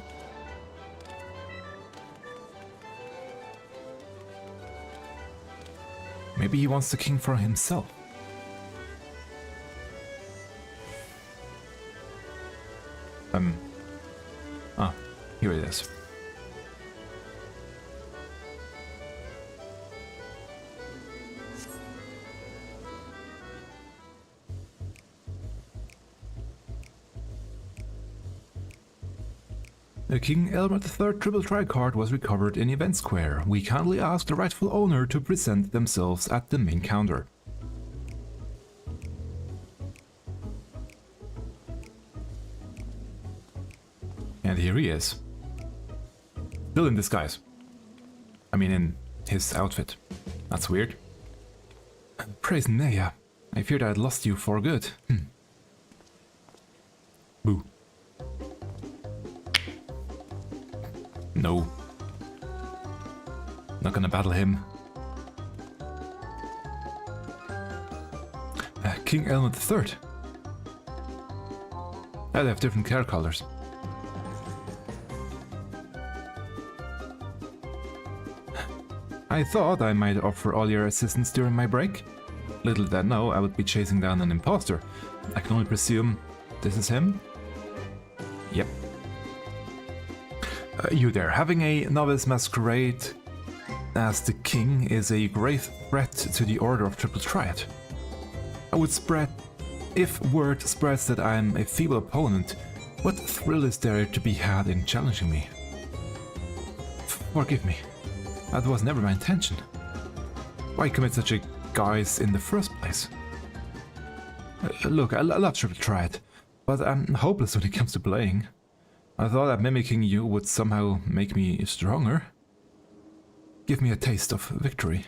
Maybe he wants the king for himself. Here it is. The King Elmer III Triple Tri card was recovered in Event Square. We kindly ask the rightful owner to present themselves at the main counter. And here he is. Still in disguise. I mean, in his outfit. That's weird. Praise Nea. I feared I had lost you for good. Boo. No. Not gonna battle him. King Elmer III. They have different hair colors. I thought I might offer all your assistance during my break. Little did I know I would be chasing down an imposter. I can only presume this is him? Yep. You there, having a novice masquerade as the king is a grave threat to the Order of Triple Triad. I would spread, if word spreads that I'm a feeble opponent, what thrill is there to be had in challenging me? Forgive me, that was never my intention. Why commit such a guise in the first place? Look, I love Triple Triad, but I'm hopeless when it comes to playing. I thought that mimicking you would somehow make me stronger. Give me a taste of victory.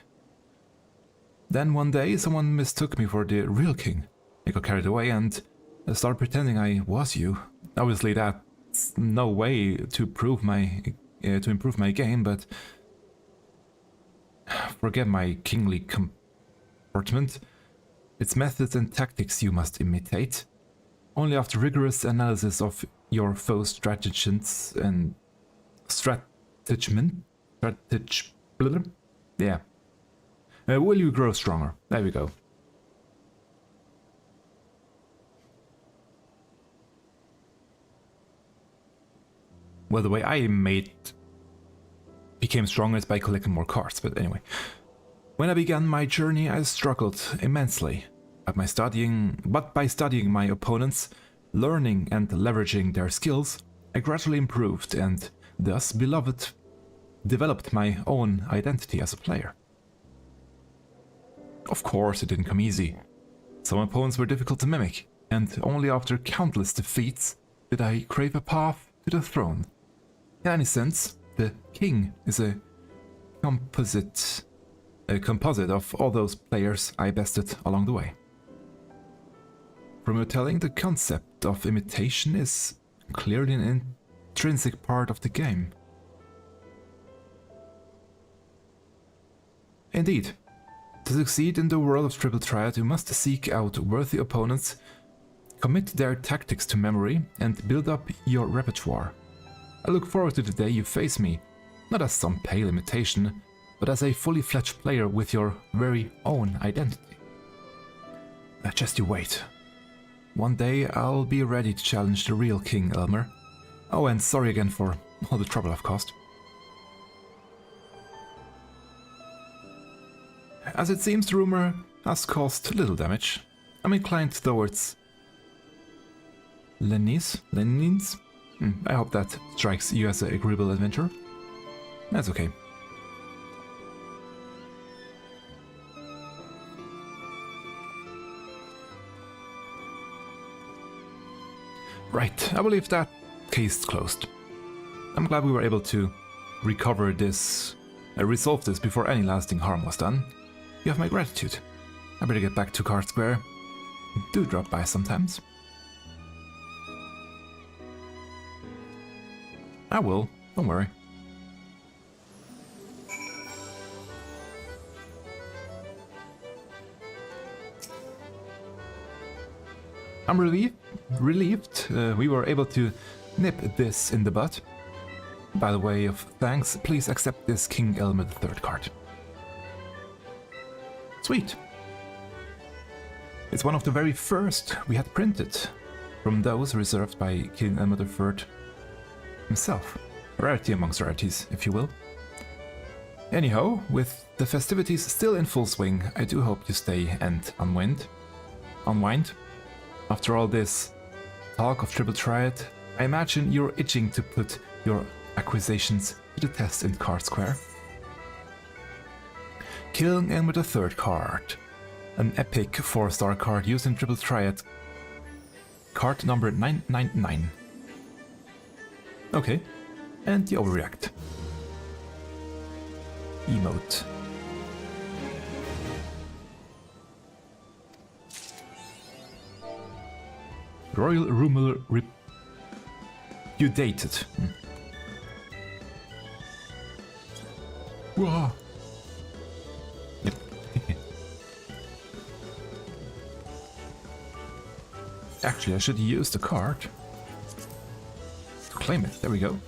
Then one day someone mistook me for the real king. I got carried away and started pretending I was you. Obviously that's no way to improve my game, but forget my kingly comportment. It's methods and tactics you must imitate. Only after rigorous analysis of your foe's stratagems and will you grow stronger. There we go. Well, the way I became stronger is by collecting more cards, but anyway. When I began my journey, I struggled immensely. But by studying my opponents, learning and leveraging their skills, I gradually improved and thus developed my own identity as a player. Of course, it didn't come easy. Some opponents were difficult to mimic, and only after countless defeats did I crave a path to the throne. In any sense, the king is a composite of all those players I bested along the way. From your telling, the concept of imitation is clearly an intrinsic part of the game. Indeed, to succeed in the world of Triple Triad, you must seek out worthy opponents, commit their tactics to memory, and build up your repertoire. I look forward to the day you face me, not as some pale imitation, but as a fully fledged player with your very own identity. Just you wait. One day I'll be ready to challenge the real King Elmer. Oh, and sorry again for all the trouble I've caused. As it seems, the rumor has caused little damage. I'm inclined towards Lenins? I hope that strikes you as an agreeable adventure. That's okay. Right, I believe that case is closed. I'm glad we were able to recover this, resolve this before any lasting harm was done. You have my gratitude. I better get back to Card Square. Do drop by sometimes. I will, don't worry. I'm relieved we were able to nip this in the bud. By the way of thanks, please accept this King Elmer III card. Sweet. It's one of the very first we had printed, from those reserved by King Elmer III himself. A rarity amongst rarities, if you will. Anyhow, with the festivities still in full swing, I do hope you stay and unwind. After all this talk of Triple Triad, I imagine you're itching to put your acquisitions to the test in Card Square. King Elmer III card. An epic 4-star card used in Triple Triad. Card number 999. Okay, and you overreact. Emote. Royal Rumor repudiated. Whoa. Yep. Actually, I should use the card to claim it. There we go.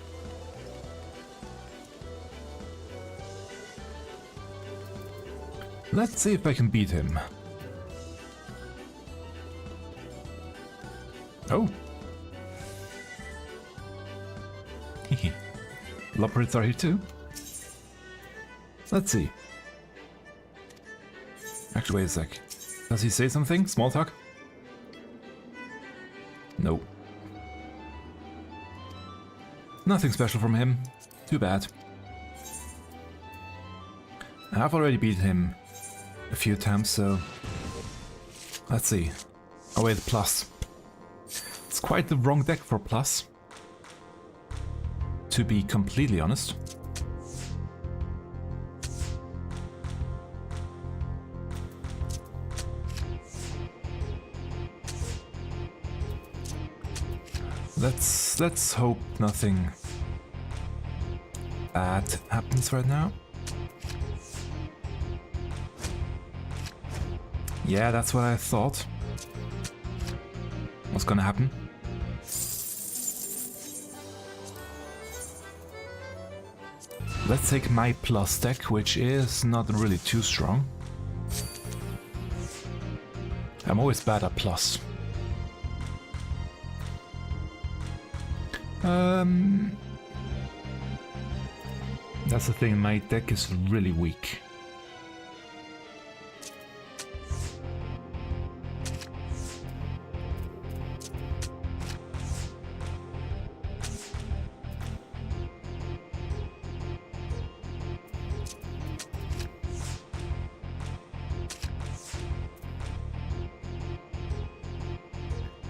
Let's see if I can beat him. Oh. Hehe. Loporits are here too. Let's see. Actually, wait a sec. Does he say something? Small talk? No. Nothing special from him. Too bad. I've already beaten him a few times, so... Let's see. Oh wait, plus. It's quite the wrong deck for plus. To be completely honest. Let's hope nothing bad happens right now. Yeah, that's what I thought. What's gonna happen? Let's take my plus deck, which is not really too strong. I'm always bad at plus. That's the thing, my deck is really weak.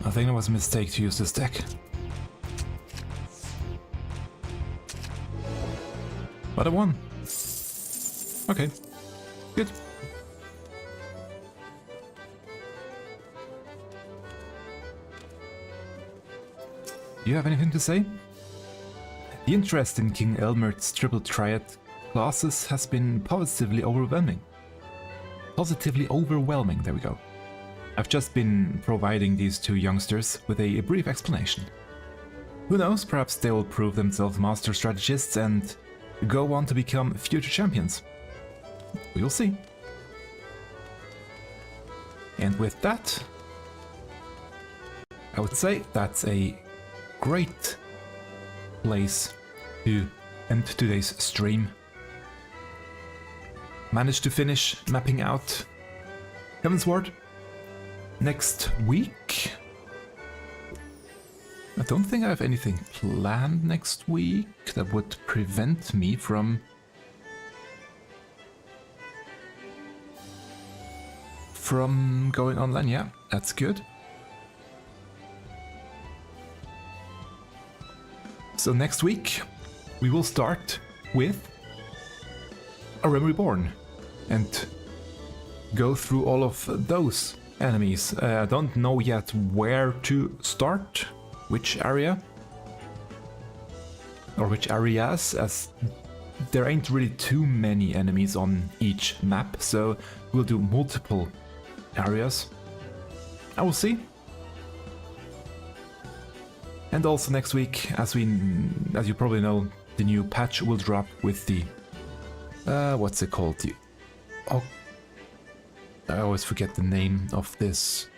I think it was a mistake to use this deck. But I won. Okay, good. Do you have anything to say? The interest in King Elmer's Triple Triad classes has been positively overwhelming. There we go. I've just been providing these two youngsters with a brief explanation. Who knows, perhaps they will prove themselves master strategists and go on to become future champions. We will see. And with that, I would say that's a great place to end today's stream. Managed to finish mapping out Heavensward. Next week, I don't think I have anything planned next week that would prevent me from going online. Yeah, that's good. So next week we will start with A Realm Reborn and go through all of those enemies. I don't know yet where to start, which area or which areas, as there ain't really too many enemies on each map, so we'll do multiple areas. I will see. And also next week, as you probably know, the new patch will drop with the what's it called? Oh, I always forget the name of this.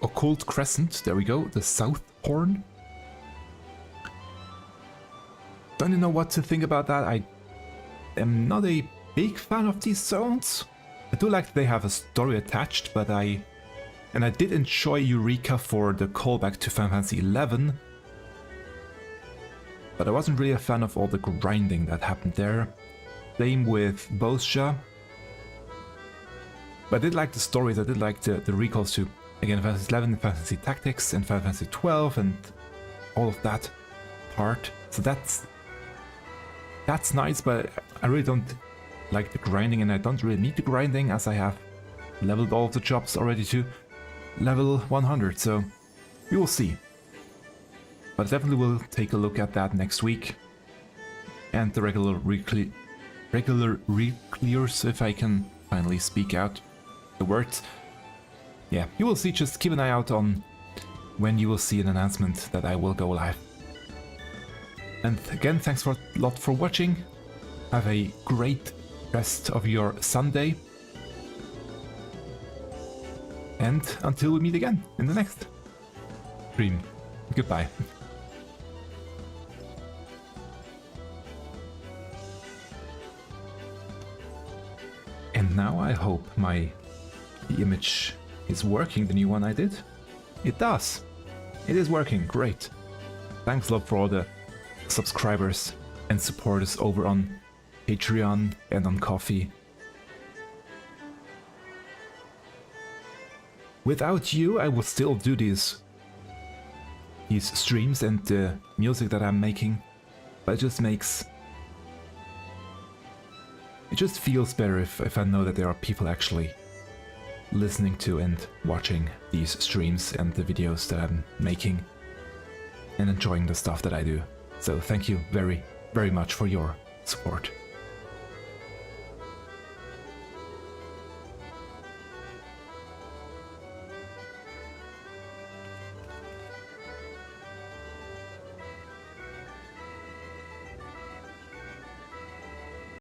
Occult Crescent, there we go, the South Horn. Don't even know what to think about that. I am not a big fan of these zones. I do like that they have a story attached, but I did enjoy Eureka for the callback to Final Fantasy XI, but I wasn't really a fan of all the grinding that happened there. Same with Bosja. But I did like the stories, I did like the recalls to, again, Final Fantasy XI, Final Fantasy Tactics, and Final Fantasy XII, and all of that part. So that's nice, but I really don't like the grinding, and I don't really need the grinding, as I have leveled all of the jobs already to level 100, so we will see. But definitely we'll take a look at that next week. And the regular re-clears, if I can finally speak out the words. Yeah, you will see, just keep an eye out on when you will see an announcement that I will go live. And again, thanks a lot for watching. Have a great rest of your Sunday. And until we meet again in the next stream, goodbye. And now I hope the image is working, the new one I did. It does. It is working, great. Thanks a lot for all the subscribers and supporters over on Patreon and on Ko-fi. Without you, I would still do these streams and the music that I'm making, but it just feels better if I know that there are people actually listening to and watching these streams and the videos that I'm making and enjoying the stuff that I do. So thank you very, very much for your support.